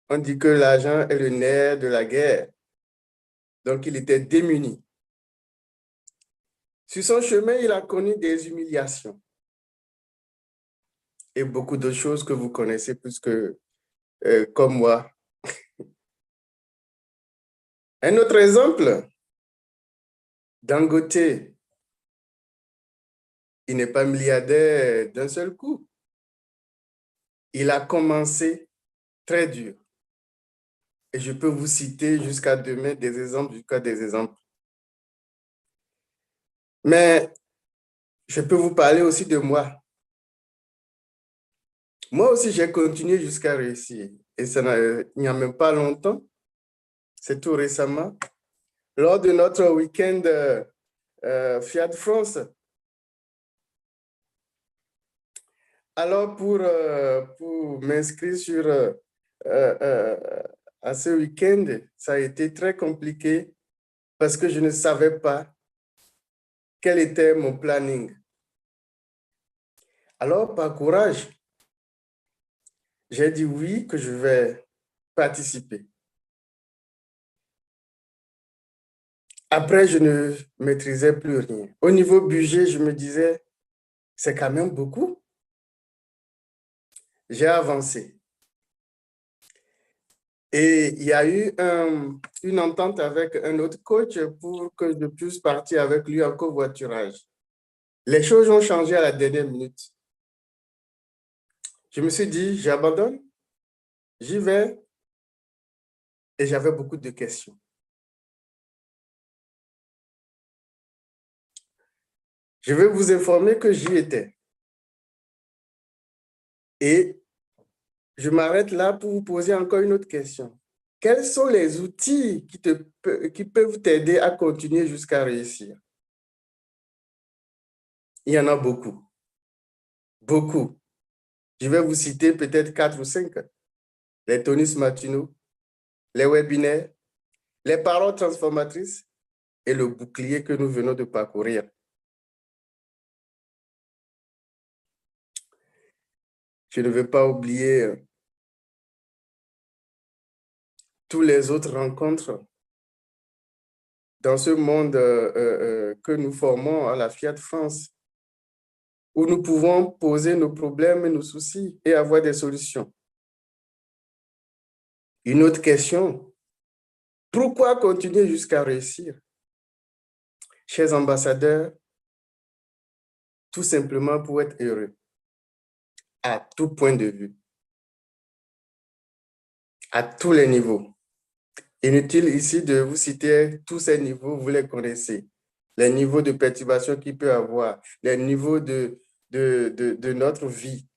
On dit que l'argent est le nerf de la guerre. Donc, il était démuni. Sur son chemin, il a connu des humiliations et beaucoup de choses que vous connaissez plus que comme moi. Un autre exemple, Dangote, il n'est pas milliardaire d'un seul coup. Il a commencé très dur. Et je peux vous citer jusqu'à demain des exemples. Mais je peux vous parler aussi de moi. Moi aussi, j'ai continué jusqu'à réussir. Et il n'y a même pas longtemps, c'est tout récemment, lors de notre week-end Fiat France. Alors, pour m'inscrire à ce week-end, ça a été très compliqué parce que je ne savais pas quel était mon planning. Alors, par courage, j'ai dit oui, que je vais participer. Après, je ne maîtrisais plus rien. Au niveau budget, je me disais, c'est quand même beaucoup. J'ai avancé. Et il y a eu une entente avec un autre coach pour que je puisse partir avec lui en covoiturage. Les choses ont changé à la dernière minute. Je me suis dit, j'abandonne, j'y vais, et j'avais beaucoup de questions. Je vais vous informer que j'y étais. Et je m'arrête là pour vous poser encore une autre question. Quels sont les outils qui peuvent t'aider à continuer jusqu'à réussir? Il y en a beaucoup. Beaucoup. Je vais vous citer peut-être 4 ou 5. Les tonus matinaux, les webinaires, les paroles transformatrices et le bouclier que nous venons de parcourir. Je ne vais pas oublier tous les autres rencontres dans ce monde que nous formons à la Fiat France, où nous pouvons poser nos problèmes et nos soucis et avoir des solutions. Une autre question, pourquoi continuer jusqu'à réussir? Chers ambassadeurs, tout simplement pour être heureux, à tout point de vue, à tous les niveaux. Inutile ici de vous citer tous ces niveaux, vous les connaissez. Les niveaux de perturbation qu'il peut avoir, les niveaux de notre vie.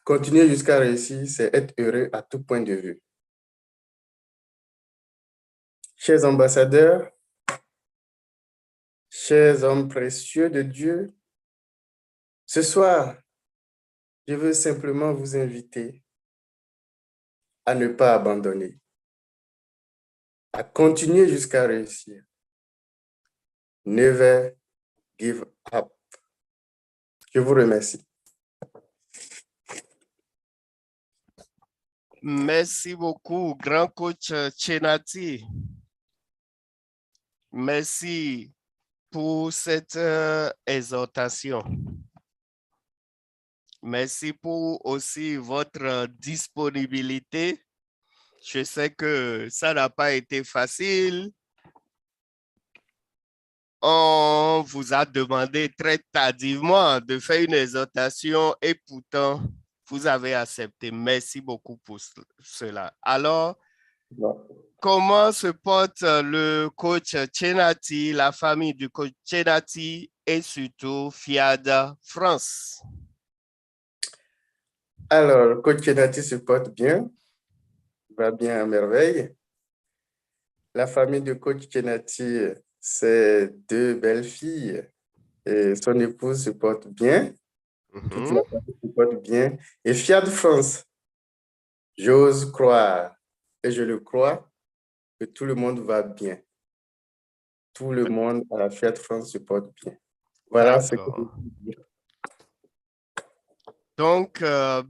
Continuer jusqu'à réussir, c'est être heureux à tout point de vue. Chers ambassadeurs, chers hommes précieux de Dieu, ce soir, je veux simplement vous inviter à ne pas abandonner, à continuer jusqu'à réussir. Never give up. Je vous remercie. Merci beaucoup, grand coach Chenati. Merci pour cette exhortation. Merci pour aussi votre disponibilité. Je sais que ça n'a pas été facile. On vous a demandé très tardivement de faire une exhortation et pourtant, vous avez accepté. Merci beaucoup pour cela. Alors, comment se porte le coach Chenati, la famille du coach Chenati et surtout Fiat France? Alors, le coach Chenati se porte bien, va bien à merveille. La famille de coach Chenati, c'est 2 belles filles et son épouse se porte bien. Toute la famille se porte bien. Et Fiat France, j'ose croire et je le crois que tout le monde va bien. Tout le monde à la Fiat France se porte bien. Voilà ce que je veux dire. Donc,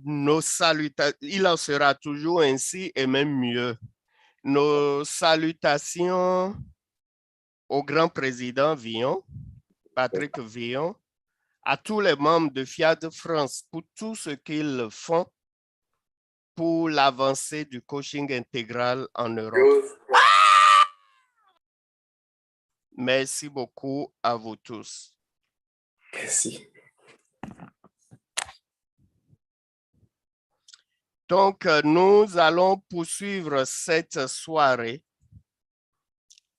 nos salutations, il en sera toujours ainsi et même mieux. Nos salutations au grand président Villon, Patrick Villon, à tous les membres de Fiat France pour tout ce qu'ils font pour l'avancée du coaching intégral en Europe. Merci beaucoup à vous tous. Merci. Donc, nous allons poursuivre cette soirée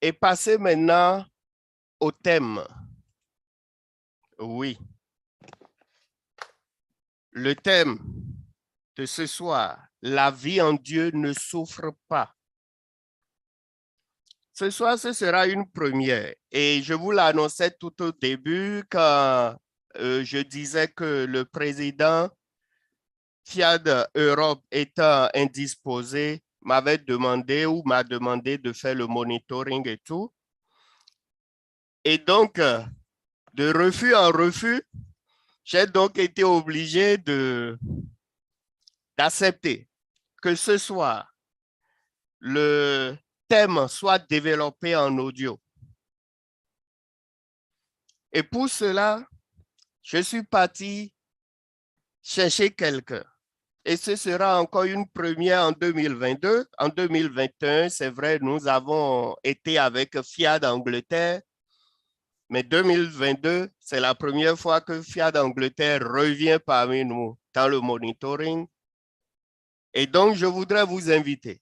et passer maintenant au thème. Oui. Le thème de ce soir, la vie en Dieu ne souffre pas. Ce soir, ce sera une première et je vous l'annonçais tout au début quand je disais que le président Fiat Europe étant indisposé m'avait demandé ou m'a demandé de faire le monitoring et tout. Et donc, de refus en refus, j'ai donc été obligé d'accepter que ce soir, le thème soit développé en audio. Et pour cela, je suis parti chercher quelqu'un. Et ce sera encore une première en 2022. En 2021, c'est vrai, nous avons été avec Fiat d'Angleterre. Mais 2022, c'est la première fois que Fiat d'Angleterre revient parmi nous dans le monitoring. Et donc, je voudrais vous inviter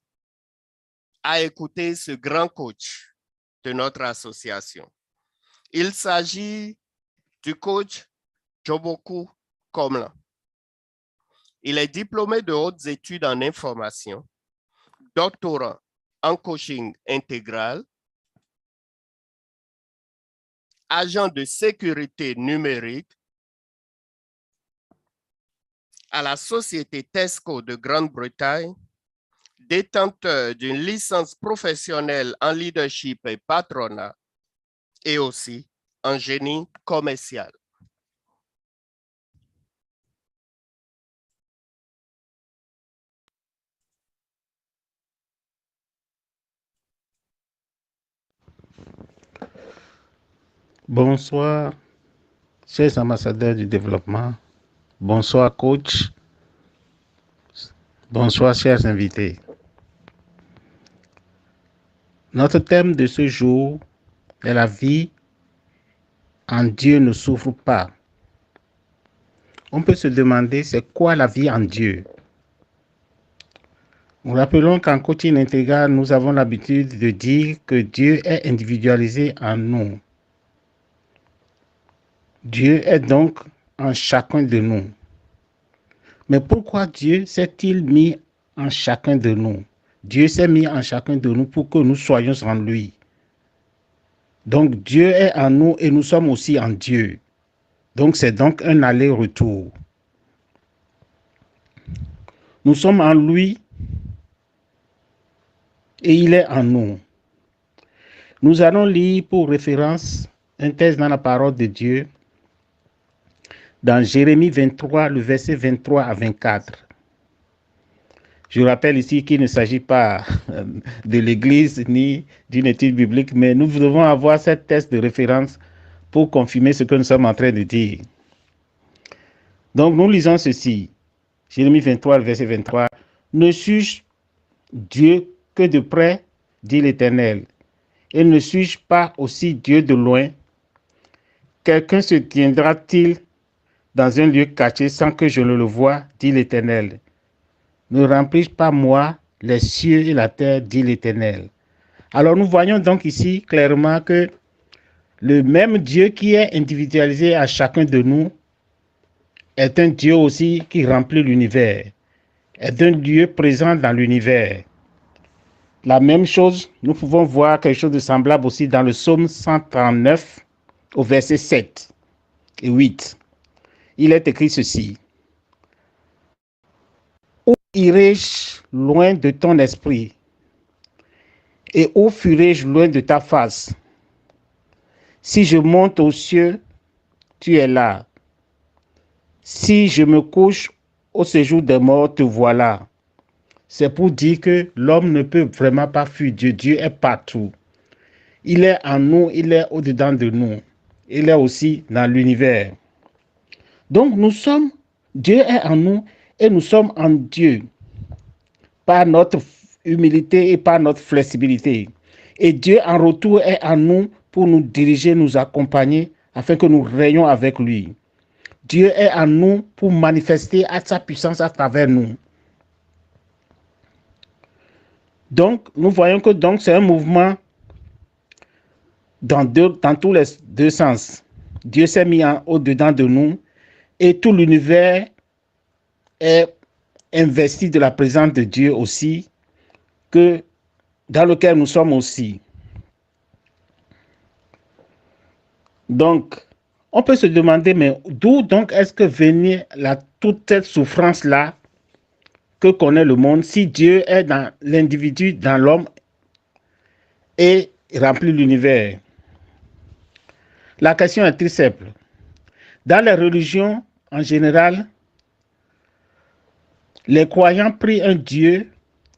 à écouter ce grand coach de notre association. Il s'agit du coach Joboku Komlan. Il est diplômé de hautes études en information, doctorant en coaching intégral, agent de sécurité numérique à la société Tesco de Grande-Bretagne, détenteur d'une licence professionnelle en leadership et patronat et aussi en génie commercial. Bonsoir, chers ambassadeurs du développement. Bonsoir, coach. Bonsoir, chers invités. Notre thème de ce jour est la vie en Dieu ne souffre pas. On peut se demander c'est quoi la vie en Dieu? Nous rappelons qu'en coaching intégral, nous avons l'habitude de dire que Dieu est individualisé en nous. Dieu est donc en chacun de nous. Mais pourquoi Dieu s'est-il mis en chacun de nous? Dieu s'est mis en chacun de nous pour que nous soyons en lui. Donc Dieu est en nous et nous sommes aussi en Dieu. Donc c'est donc un aller-retour. Nous sommes en lui et il est en nous. Nous allons lire pour référence un texte dans la parole de Dieu dans Jérémie 23, le verset 23 à 24. Je rappelle ici qu'il ne s'agit pas de l'Église ni d'une étude biblique, mais nous devons avoir cette texte de référence pour confirmer ce que nous sommes en train de dire. Donc nous lisons ceci. Jérémie 23, verset 23. Ne suis-je Dieu que de près, dit l'Éternel, et ne suis-je pas aussi Dieu de loin? Quelqu'un se tiendra-t-il dans un lieu caché sans que je ne le voie, dit l'Éternel? Ne remplis-je pas moi les cieux et la terre, dit l'Éternel? Alors nous voyons donc ici clairement que le même Dieu qui est individualisé à chacun de nous est un Dieu aussi qui remplit l'univers, est un Dieu présent dans l'univers. La même chose, nous pouvons voir quelque chose de semblable aussi dans le psaume 139 au verset 7 et 8. Il est écrit ceci. Où irai-je loin de ton esprit? Et où fuirai-je loin de ta face? Si je monte aux cieux, tu es là. Si je me couche au séjour des morts, te voilà. C'est pour dire que l'homme ne peut vraiment pas fuir Dieu. Dieu est partout. Il est en nous, il est au-dedans de nous. Il est aussi dans l'univers. Donc nous sommes, Dieu est en nous et nous sommes en Dieu par notre humilité et par notre flexibilité. Et Dieu en retour est en nous pour nous diriger, nous accompagner afin que nous rayons avec lui. Dieu est en nous pour manifester à sa puissance à travers nous. Donc, nous voyons que donc c'est un mouvement dans tous les deux sens. Dieu s'est mis au-dedans de nous et tout l'univers est investi de la présence de Dieu aussi, dans lequel nous sommes aussi. Donc, on peut se demander, mais d'où donc est-ce que venait toute cette souffrance-là que connaît le monde si Dieu est dans l'individu, dans l'homme et remplit l'univers? La question est très simple. Dans les religions, en général, les croyants prient un Dieu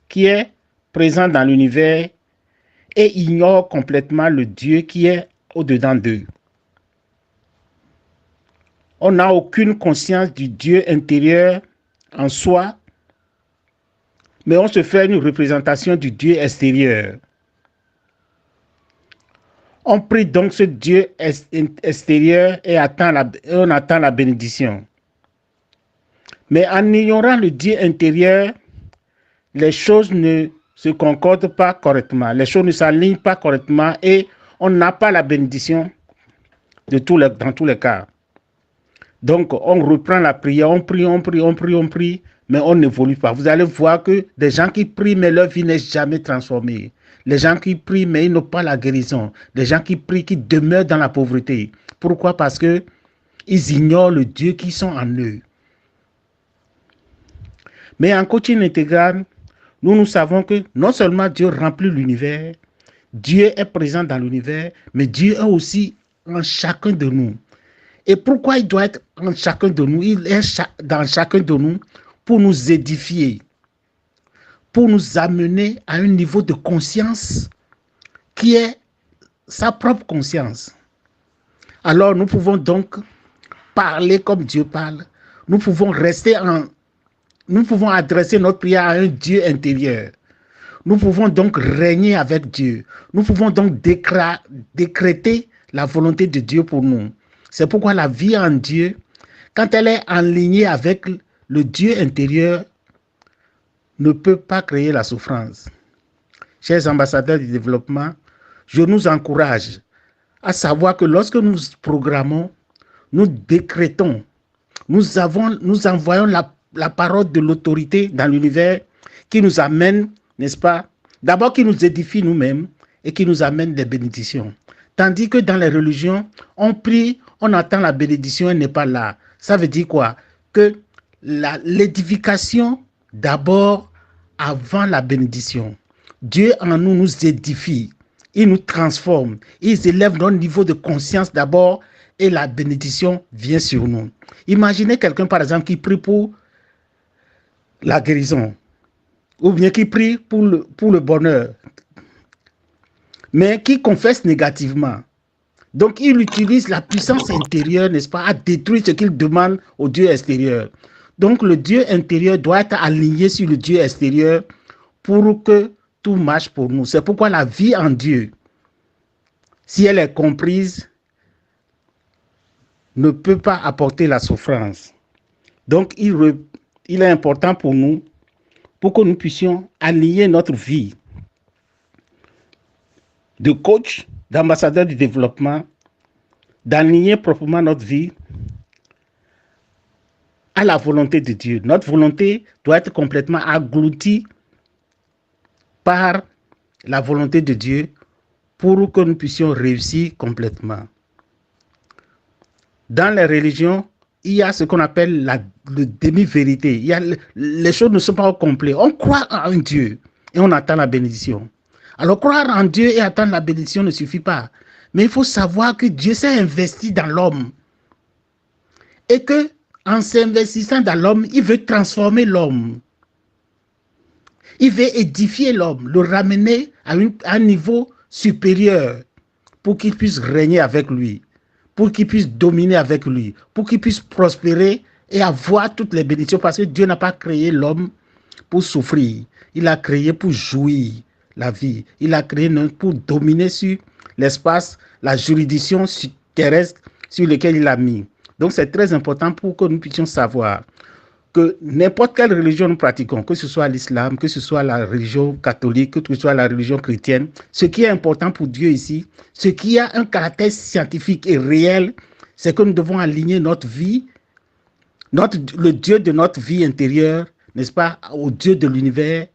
qui est présent dans l'univers et ignorent complètement le Dieu qui est au-dedans d'eux. On n'a aucune conscience du Dieu intérieur en soi, mais on se fait une représentation du Dieu extérieur. On prie donc ce Dieu extérieur et on attend la bénédiction. Mais en ignorant le Dieu intérieur, les choses ne se concordent pas correctement, les choses ne s'alignent pas correctement et on n'a pas la bénédiction dans tous les cas. Donc, on reprend la prière, on prie, mais on n'évolue pas. Vous allez voir que des gens qui prient, mais leur vie n'est jamais transformée. Les gens qui prient, mais ils n'ont pas la guérison. Les gens qui prient, qui demeurent dans la pauvreté. Pourquoi? Parce qu'ils ignorent le Dieu qui sont en eux. Mais en coaching intégral, nous savons que non seulement Dieu remplit l'univers, Dieu est présent dans l'univers, mais Dieu est aussi en chacun de nous. Et pourquoi il doit être en chacun de nous? Il est dans chacun de nous pour nous édifier, pour nous amener à un niveau de conscience qui est sa propre conscience. Alors nous pouvons donc parler comme Dieu parle. Nous pouvons adresser notre prière à un Dieu intérieur. Nous pouvons donc régner avec Dieu. Nous pouvons donc décréter la volonté de Dieu pour nous. C'est pourquoi la vie en Dieu, quand elle est en ligne avec le Dieu intérieur, ne peut pas créer la souffrance. Chers ambassadeurs du développement, je nous encourage à savoir que lorsque nous programmons, nous décrétons, nous envoyons la la parole de l'autorité dans l'univers qui nous amène, n'est-ce pas, d'abord qui nous édifie nous-mêmes et qui nous amène des bénédictions. Tandis que dans les religions, on prie, on attend la bénédiction, elle n'est pas là. Ça veut dire quoi? Que l'édification d'abord avant la bénédiction. Dieu en nous édifie, il nous transforme, il élève notre niveau de conscience d'abord et la bénédiction vient sur nous. Imaginez quelqu'un par exemple qui prie pour la guérison ou bien qui prie pour le bonheur, mais qui confesse négativement. Donc, il utilise la puissance intérieure, n'est-ce pas, à détruire ce qu'il demande au Dieu extérieur. Donc, le Dieu intérieur doit être aligné sur le Dieu extérieur pour que tout marche pour nous. C'est pourquoi la vie en Dieu, si elle est comprise, ne peut pas apporter la souffrance. Donc, il est important pour nous, pour que nous puissions aligner notre vie de coach, d'ambassadeur du développement, d'aligner proprement notre vie à la volonté de Dieu. Notre volonté doit être complètement engloutie par la volonté de Dieu pour que nous puissions réussir complètement. Dans les religions, il y a ce qu'on appelle la demi-vérité. Les choses ne sont pas au complet. On croit en Dieu et on attend la bénédiction. Alors, croire en Dieu et attendre la bénédiction ne suffit pas. Mais il faut savoir que Dieu s'est investi dans l'homme. Et que, en s'investissant dans l'homme, il veut transformer l'homme. Il veut édifier l'homme, le ramener à un niveau supérieur pour qu'il puisse régner avec lui, pour qu'il puisse dominer avec lui, pour qu'il puisse prospérer et avoir toutes les bénédictions. Parce que Dieu n'a pas créé l'homme pour souffrir. Il a créé pour jouir la vie. Il a créé pour dominer sur l'espace, la juridiction terrestre sur laquelle il a mis. Donc c'est très important pour que nous puissions savoir que n'importe quelle religion nous pratiquons, que ce soit l'islam, que ce soit la religion catholique, que ce soit la religion chrétienne, ce qui est important pour Dieu ici, ce qui a un caractère scientifique et réel, c'est que nous devons aligner notre vie, le Dieu de notre vie intérieure, n'est-ce pas, au Dieu de l'univers,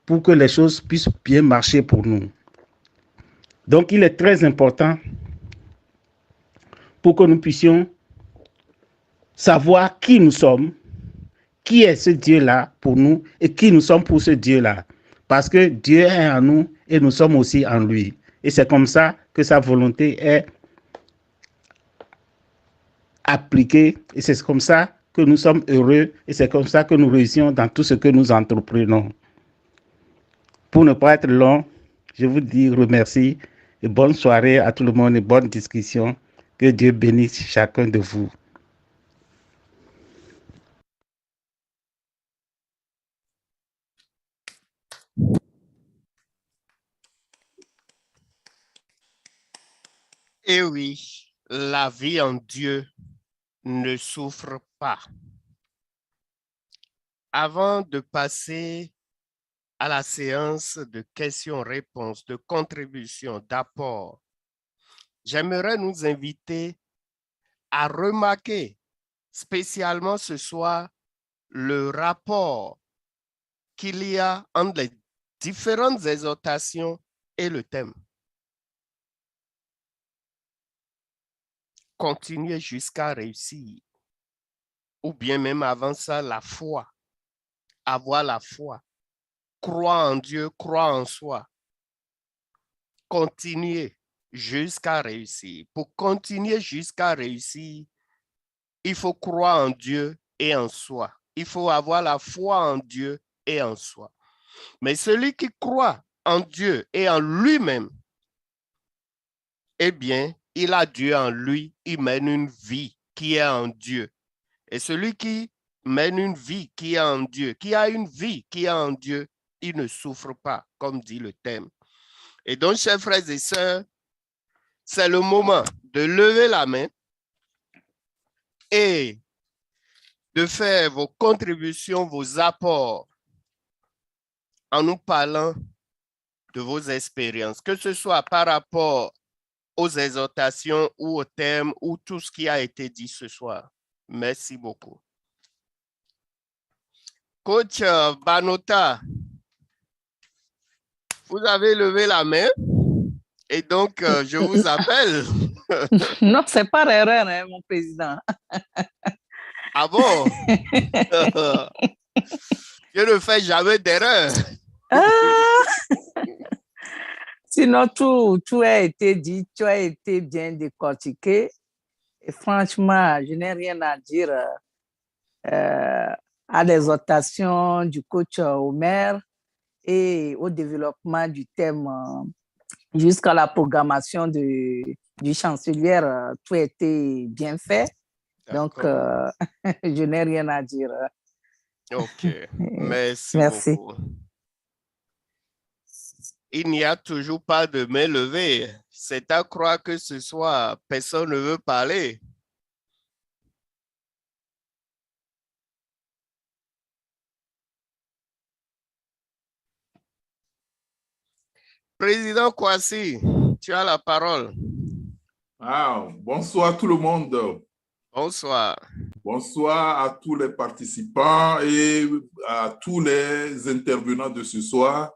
pour que les choses puissent bien marcher pour nous. Donc, il est très important pour que nous puissions savoir qui nous sommes, qui est ce Dieu-là pour nous et qui nous sommes pour ce Dieu-là. Parce que Dieu est en nous et nous sommes aussi en lui. Et c'est comme ça que sa volonté est appliquée et c'est comme ça que nous sommes heureux et c'est comme ça que nous réussissons dans tout ce que nous entreprenons. Pour ne pas être long, je vous dis remercie et bonne soirée à tout le monde et bonne discussion. Que Dieu bénisse chacun de vous. Et oui, la vie en Dieu ne souffre pas. Avant de passer à la séance de questions-réponses, de contributions, d'apports, j'aimerais nous inviter à remarquer spécialement ce soir le rapport qu'il y a entre les différentes exhortations et le thème. Continuer jusqu'à réussir. Ou bien même avant ça, la foi. Avoir la foi. Croire en Dieu, croire en soi. Continuer jusqu'à réussir. Pour continuer jusqu'à réussir, il faut croire en Dieu et en soi. Il faut avoir la foi en Dieu et en soi. Mais celui qui croit en Dieu et en lui-même, eh bien, il a Dieu en lui, il mène une vie qui est en Dieu. Et celui qui mène une vie qui est en Dieu, qui a une vie qui est en Dieu, il ne souffre pas, comme dit le thème. Et donc, chers frères et sœurs, c'est le moment de lever la main et de faire vos contributions, vos apports en nous parlant de vos expériences, que ce soit par rapport aux exhortations ou au thème ou tout ce qui a été dit ce soir. Merci beaucoup. Coach Banota, vous avez levé la main et donc je vous appelle. Non, c'est pas erreur, hein, mon président. Ah bon? Je ne fais jamais d'erreur. Sinon, tout a été dit, tout a été bien décortiqué. Et franchement, je n'ai rien à dire à l'exhortation du coach Omer et au développement du thème jusqu'à la programmation du chancelier. Tout a été bien fait. Donc, je n'ai rien à dire. OK. Merci beaucoup. Il n'y a toujours pas de main levée. C'est à croire que ce soir, personne ne veut parler. Président Kwasi, tu as la parole. Bonsoir tout le monde. Bonsoir. Bonsoir à tous les participants et à tous les intervenants de ce soir.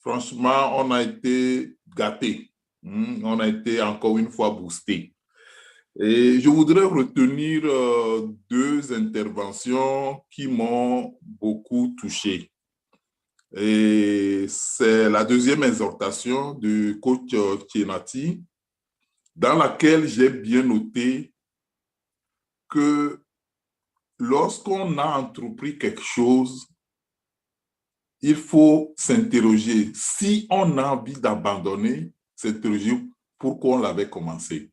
Franchement, on a été gâtés. On a été encore une fois boostés. Et je voudrais retenir deux interventions qui m'ont beaucoup touché. Et c'est la deuxième exhortation du coach Tienati, dans laquelle j'ai bien noté que lorsqu'on a entrepris quelque chose, il faut s'interroger. Si on a envie d'abandonner, s'interroger pourquoi on l'avait commencé.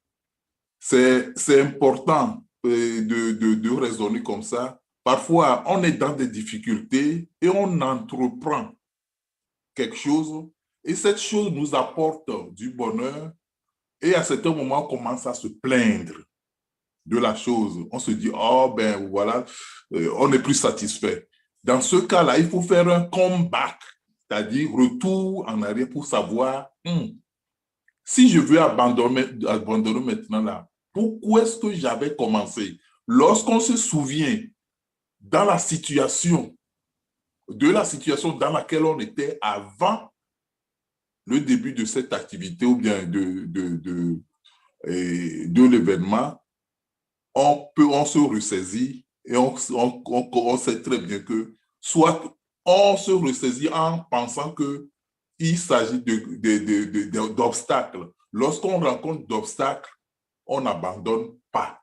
C'est important de raisonner comme ça. Parfois, on est dans des difficultés et on entreprend quelque chose et cette chose nous apporte du bonheur et à certains moments, on commence à se plaindre de la chose. On se dit, oh ben voilà, on n'est plus satisfait. Dans ce cas-là, il faut faire un comeback, c'est-à-dire retour en arrière pour savoir, si je veux abandonner maintenant là, pourquoi est-ce que j'avais commencé? Lorsqu'on se souvient dans la situation dans laquelle on était avant le début de cette activité ou bien de l'événement, on se ressaisit et on sait très bien que soit on se ressaisit en pensant qu'il s'agit d'obstacles. Lorsqu'on rencontre d'obstacles, on n'abandonne pas.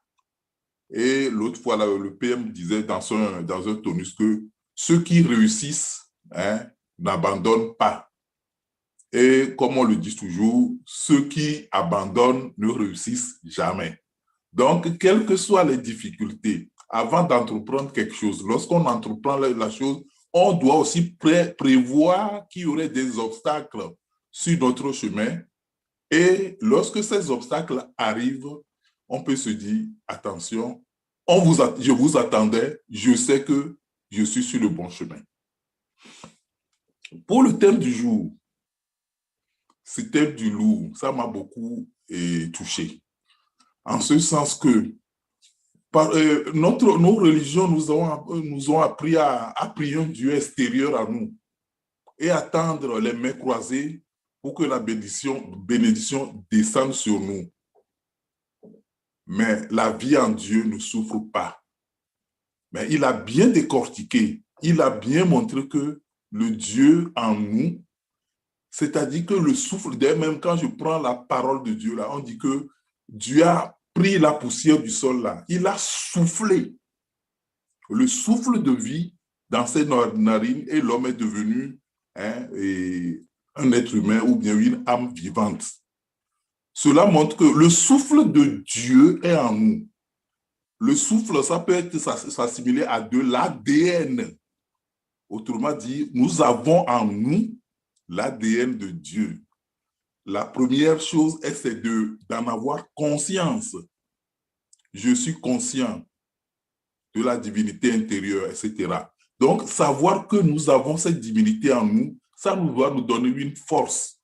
Et l'autre fois, là, le PM disait dans un tonus que ceux qui réussissent n'abandonnent pas. Et comme on le dit toujours, ceux qui abandonnent ne réussissent jamais. Donc, quelles que soient les difficultés, avant d'entreprendre quelque chose, lorsqu'on entreprend la chose, on doit aussi prévoir qu'il y aurait des obstacles sur notre chemin. Et lorsque ces obstacles arrivent, on peut se dire, attention, je vous attendais, je sais que je suis sur le bon chemin. Pour le thème du jour, c'était du lourd, ça m'a beaucoup touché. En ce sens que nos religions nous ont appris à prier un Dieu extérieur à nous et à tendre les mains croisées pour que la bénédiction descende sur nous. Mais la vie en Dieu ne souffre pas. Mais il a bien décortiqué, il a bien montré que le Dieu en nous, c'est-à-dire que le souffle, même quand je prends la parole de Dieu, là, on dit que Dieu a pris la poussière du sol, là, il a soufflé le souffle de vie dans ses narines et l'homme est devenu un être humain ou bien une âme vivante. Cela montre que le souffle de Dieu est en nous. Le souffle, ça peut être assimilé à de l'ADN. Autrement dit, nous avons en nous l'ADN de Dieu. La première chose, c'est d'en avoir conscience. Je suis conscient de la divinité intérieure, etc. Donc, savoir que nous avons cette divinité en nous, ça nous doit nous donner une force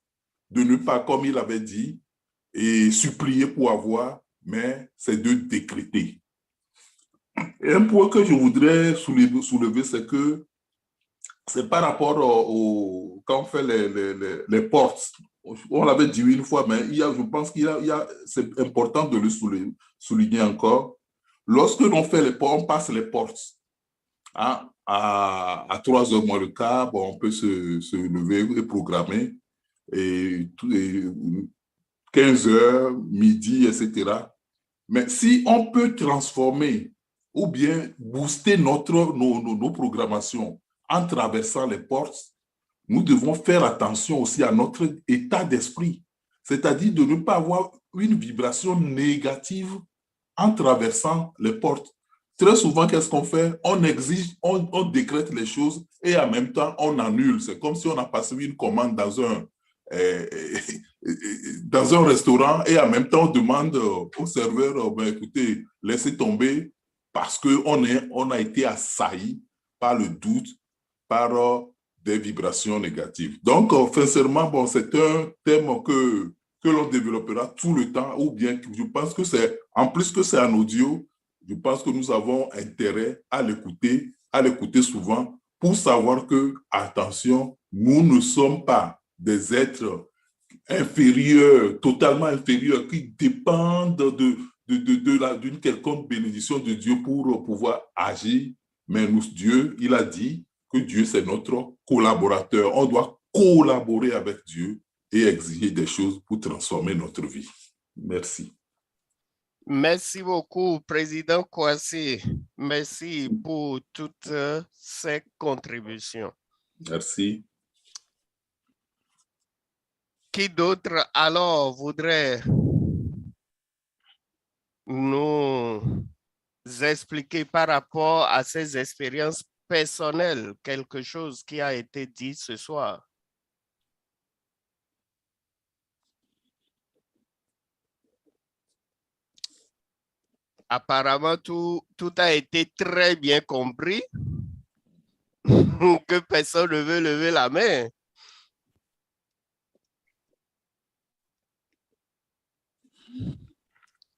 de ne pas, comme il avait dit, et supplier pour avoir, mais c'est de décréter. Et un point que je voudrais soulever, c'est que c'est par rapport quand on fait les portes. On l'avait dit une fois, mais je pense c'est important de le souligner encore. Lorsque l'on fait les portes, on passe les portes. Hein, à 3h moins le quart, bon, on peut se lever et programmer. Et 15h, midi, etc. Mais si on peut transformer ou bien booster nos programmations en traversant les portes, nous devons faire attention aussi à notre état d'esprit, c'est-à-dire de ne pas avoir une vibration négative en traversant les portes. Très souvent, qu'est-ce qu'on fait? On exige, on décrète les choses et en même temps, on annule. C'est comme si on a passé une commande dans un restaurant et en même temps, on demande au serveur, ben, écoutez, laissez tomber parce qu'on a été assailli par le doute, par des vibrations négatives. Donc, sincèrement, bon, c'est un thème que l'on développera tout le temps, ou bien je pense que en plus que c'est en audio, je pense que nous avons intérêt à l'écouter souvent pour savoir que, attention, nous ne sommes pas des êtres inférieurs, totalement inférieurs, qui dépendent d'une quelconque bénédiction de Dieu pour pouvoir agir. Mais Dieu, il a dit que Dieu, c'est notre collaborateur. On doit collaborer avec Dieu et exiger des choses pour transformer notre vie. Merci. Merci beaucoup, Président Kouassi. Merci pour toutes ces contributions. Merci. Qui d'autre alors voudrait nous expliquer par rapport à ses expériences personnelles quelque chose qui a été dit ce soir? Apparemment, tout a été très bien compris, que personne ne veut lever la main.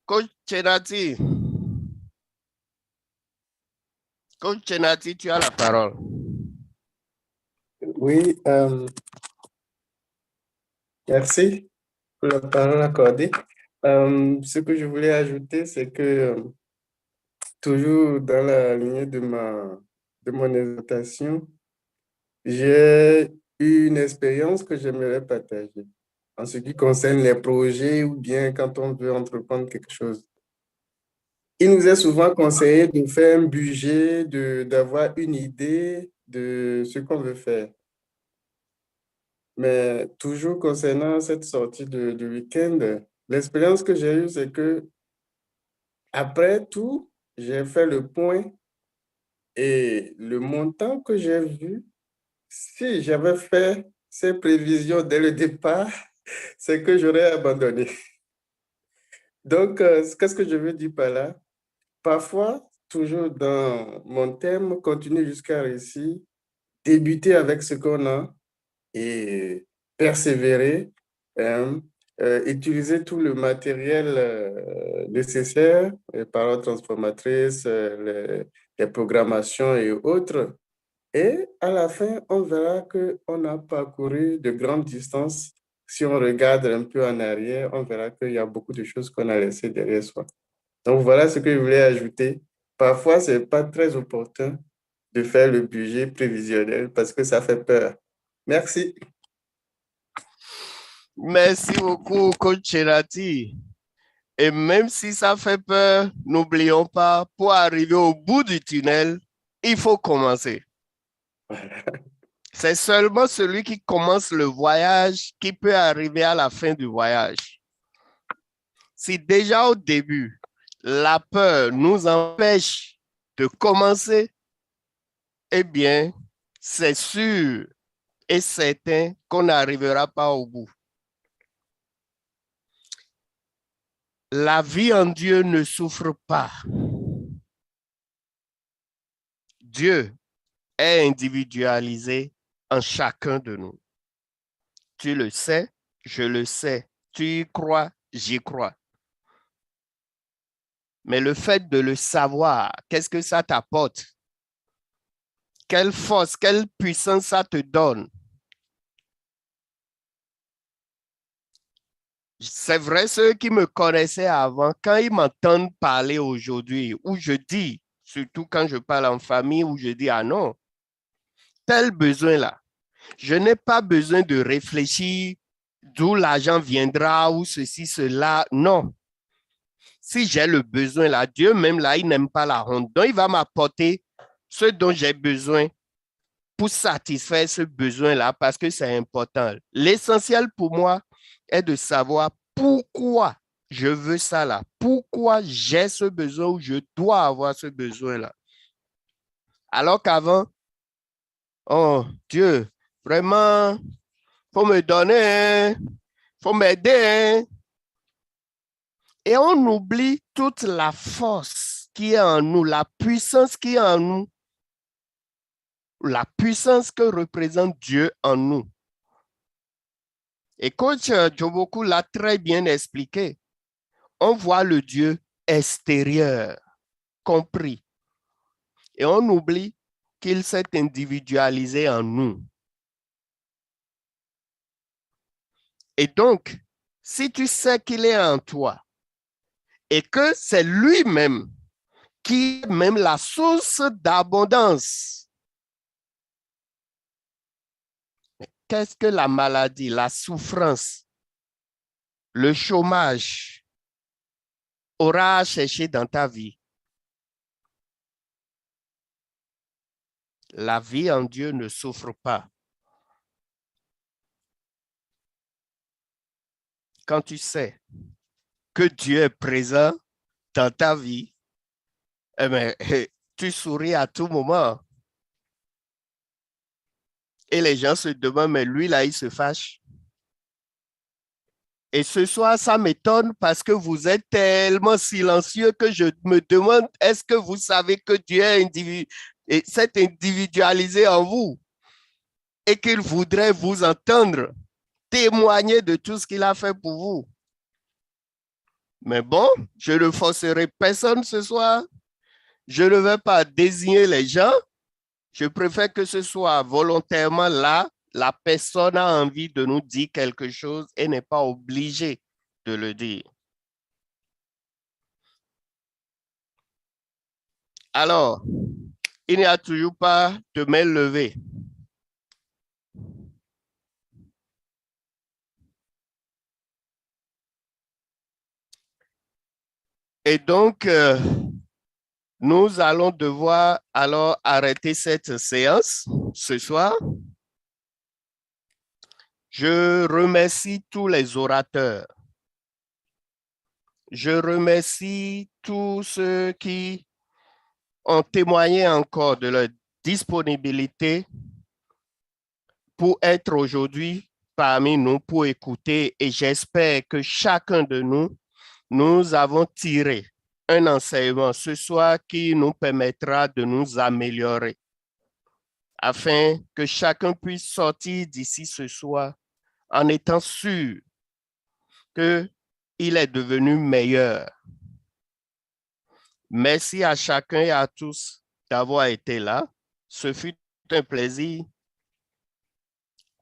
Coach Chenati. Coach Chenati, tu as la parole. Oui, merci pour la parole accordée. Ce que je voulais ajouter, c'est que toujours dans la lignée de mon exhortation, j'ai eu une expérience que j'aimerais partager en ce qui concerne les projets ou bien quand on veut entreprendre quelque chose. Il nous est souvent conseillé de faire un budget, d'avoir une idée de ce qu'on veut faire. Mais toujours concernant cette sortie de week-end, l'expérience que j'ai eue, c'est que après tout, j'ai fait le point et le montant que j'ai vu, si j'avais fait ces prévisions dès le départ, c'est que j'aurais abandonné. Donc, qu'est-ce que je veux dire par là? Parfois, toujours dans mon thème, continuer jusqu'à réussir, débuter avec ce qu'on a et persévérer, utiliser tout le matériel nécessaire, les paroles transformatrices, les programmations et autres. Et à la fin, on verra qu'on a parcouru de grandes distances. Si on regarde un peu en arrière, on verra qu'il y a beaucoup de choses qu'on a laissées derrière soi. Donc, voilà ce que je voulais ajouter. Parfois, ce n'est pas très opportun de faire le budget prévisionnel parce que ça fait peur. Merci. Merci beaucoup, Coach Chenati. Et même si ça fait peur, n'oublions pas, pour arriver au bout du tunnel, il faut commencer. C'est seulement celui qui commence le voyage qui peut arriver à la fin du voyage. Si déjà au début, la peur nous empêche de commencer, eh bien, c'est sûr et certain qu'on n'arrivera pas au bout. La vie en Dieu ne souffre pas. Dieu est individualisé en chacun de nous. Tu le sais, je le sais. Tu y crois, j'y crois. Mais le fait de le savoir, qu'est-ce que ça t'apporte? Quelle force, quelle puissance ça te donne. C'est vrai, ceux qui me connaissaient avant, quand ils m'entendent parler aujourd'hui, où je dis, surtout quand je parle en famille, où je dis, ah non, tel besoin là, je n'ai pas besoin de réfléchir d'où l'argent viendra ou ceci, cela, non. Si j'ai le besoin là, Dieu même là, il n'aime pas la honte. Donc, il va m'apporter ce dont j'ai besoin pour satisfaire ce besoin-là parce que c'est important. L'essentiel pour moi est de savoir pourquoi je veux ça là, pourquoi j'ai ce besoin ou je dois avoir ce besoin-là. Alors qu'avant, oh Dieu, vraiment, faut me donner, faut m'aider. Et on oublie toute la force qui est en nous, la puissance qui est en nous, la puissance que représente Dieu en nous. Et coach Djoboku l'a très bien expliqué. On voit le Dieu extérieur, compris. Et on oublie qu'il s'est individualisé en nous. Et donc, si tu sais qu'il est en toi et que c'est lui-même qui est même la source d'abondance, qu'est-ce que la maladie, la souffrance, le chômage aura à chercher dans ta vie? La vie en Dieu ne souffre pas. Quand tu sais que Dieu est présent dans ta vie, eh bien, tu souris à tout moment. Et les gens se demandent, mais lui là, il se fâche. Et ce soir, ça m'étonne parce que vous êtes tellement silencieux que je me demande, est-ce que vous savez que Dieu s'est individualisé en vous et qu'il voudrait vous entendre témoigner de tout ce qu'il a fait pour vous? Mais bon, je ne forcerai personne ce soir. Je ne vais pas désigner les gens. Je préfère que ce soit volontairement là. La personne a envie de nous dire quelque chose et n'est pas obligée de le dire. Alors, il n'y a toujours pas de main levée. Et donc, nous allons devoir alors arrêter cette séance ce soir. Je remercie tous les orateurs. Je remercie tous ceux qui ont témoigné encore de leur disponibilité pour être aujourd'hui parmi nous, pour écouter. Et j'espère que chacun de nous avons tiré un enseignement ce soir qui nous permettra de nous améliorer afin que chacun puisse sortir d'ici ce soir en étant sûr qu'il est devenu meilleur. Merci à chacun et à tous d'avoir été là. Ce fut un plaisir.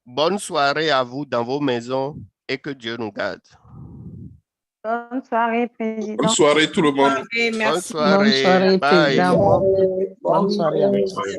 Bonne soirée à vous dans vos maisons et que Dieu nous garde. Bonne soirée, Président. Bonne soirée tout le monde. Merci. Bonne soirée. Bonne soirée, Bye. Président. Bonne soirée à tous.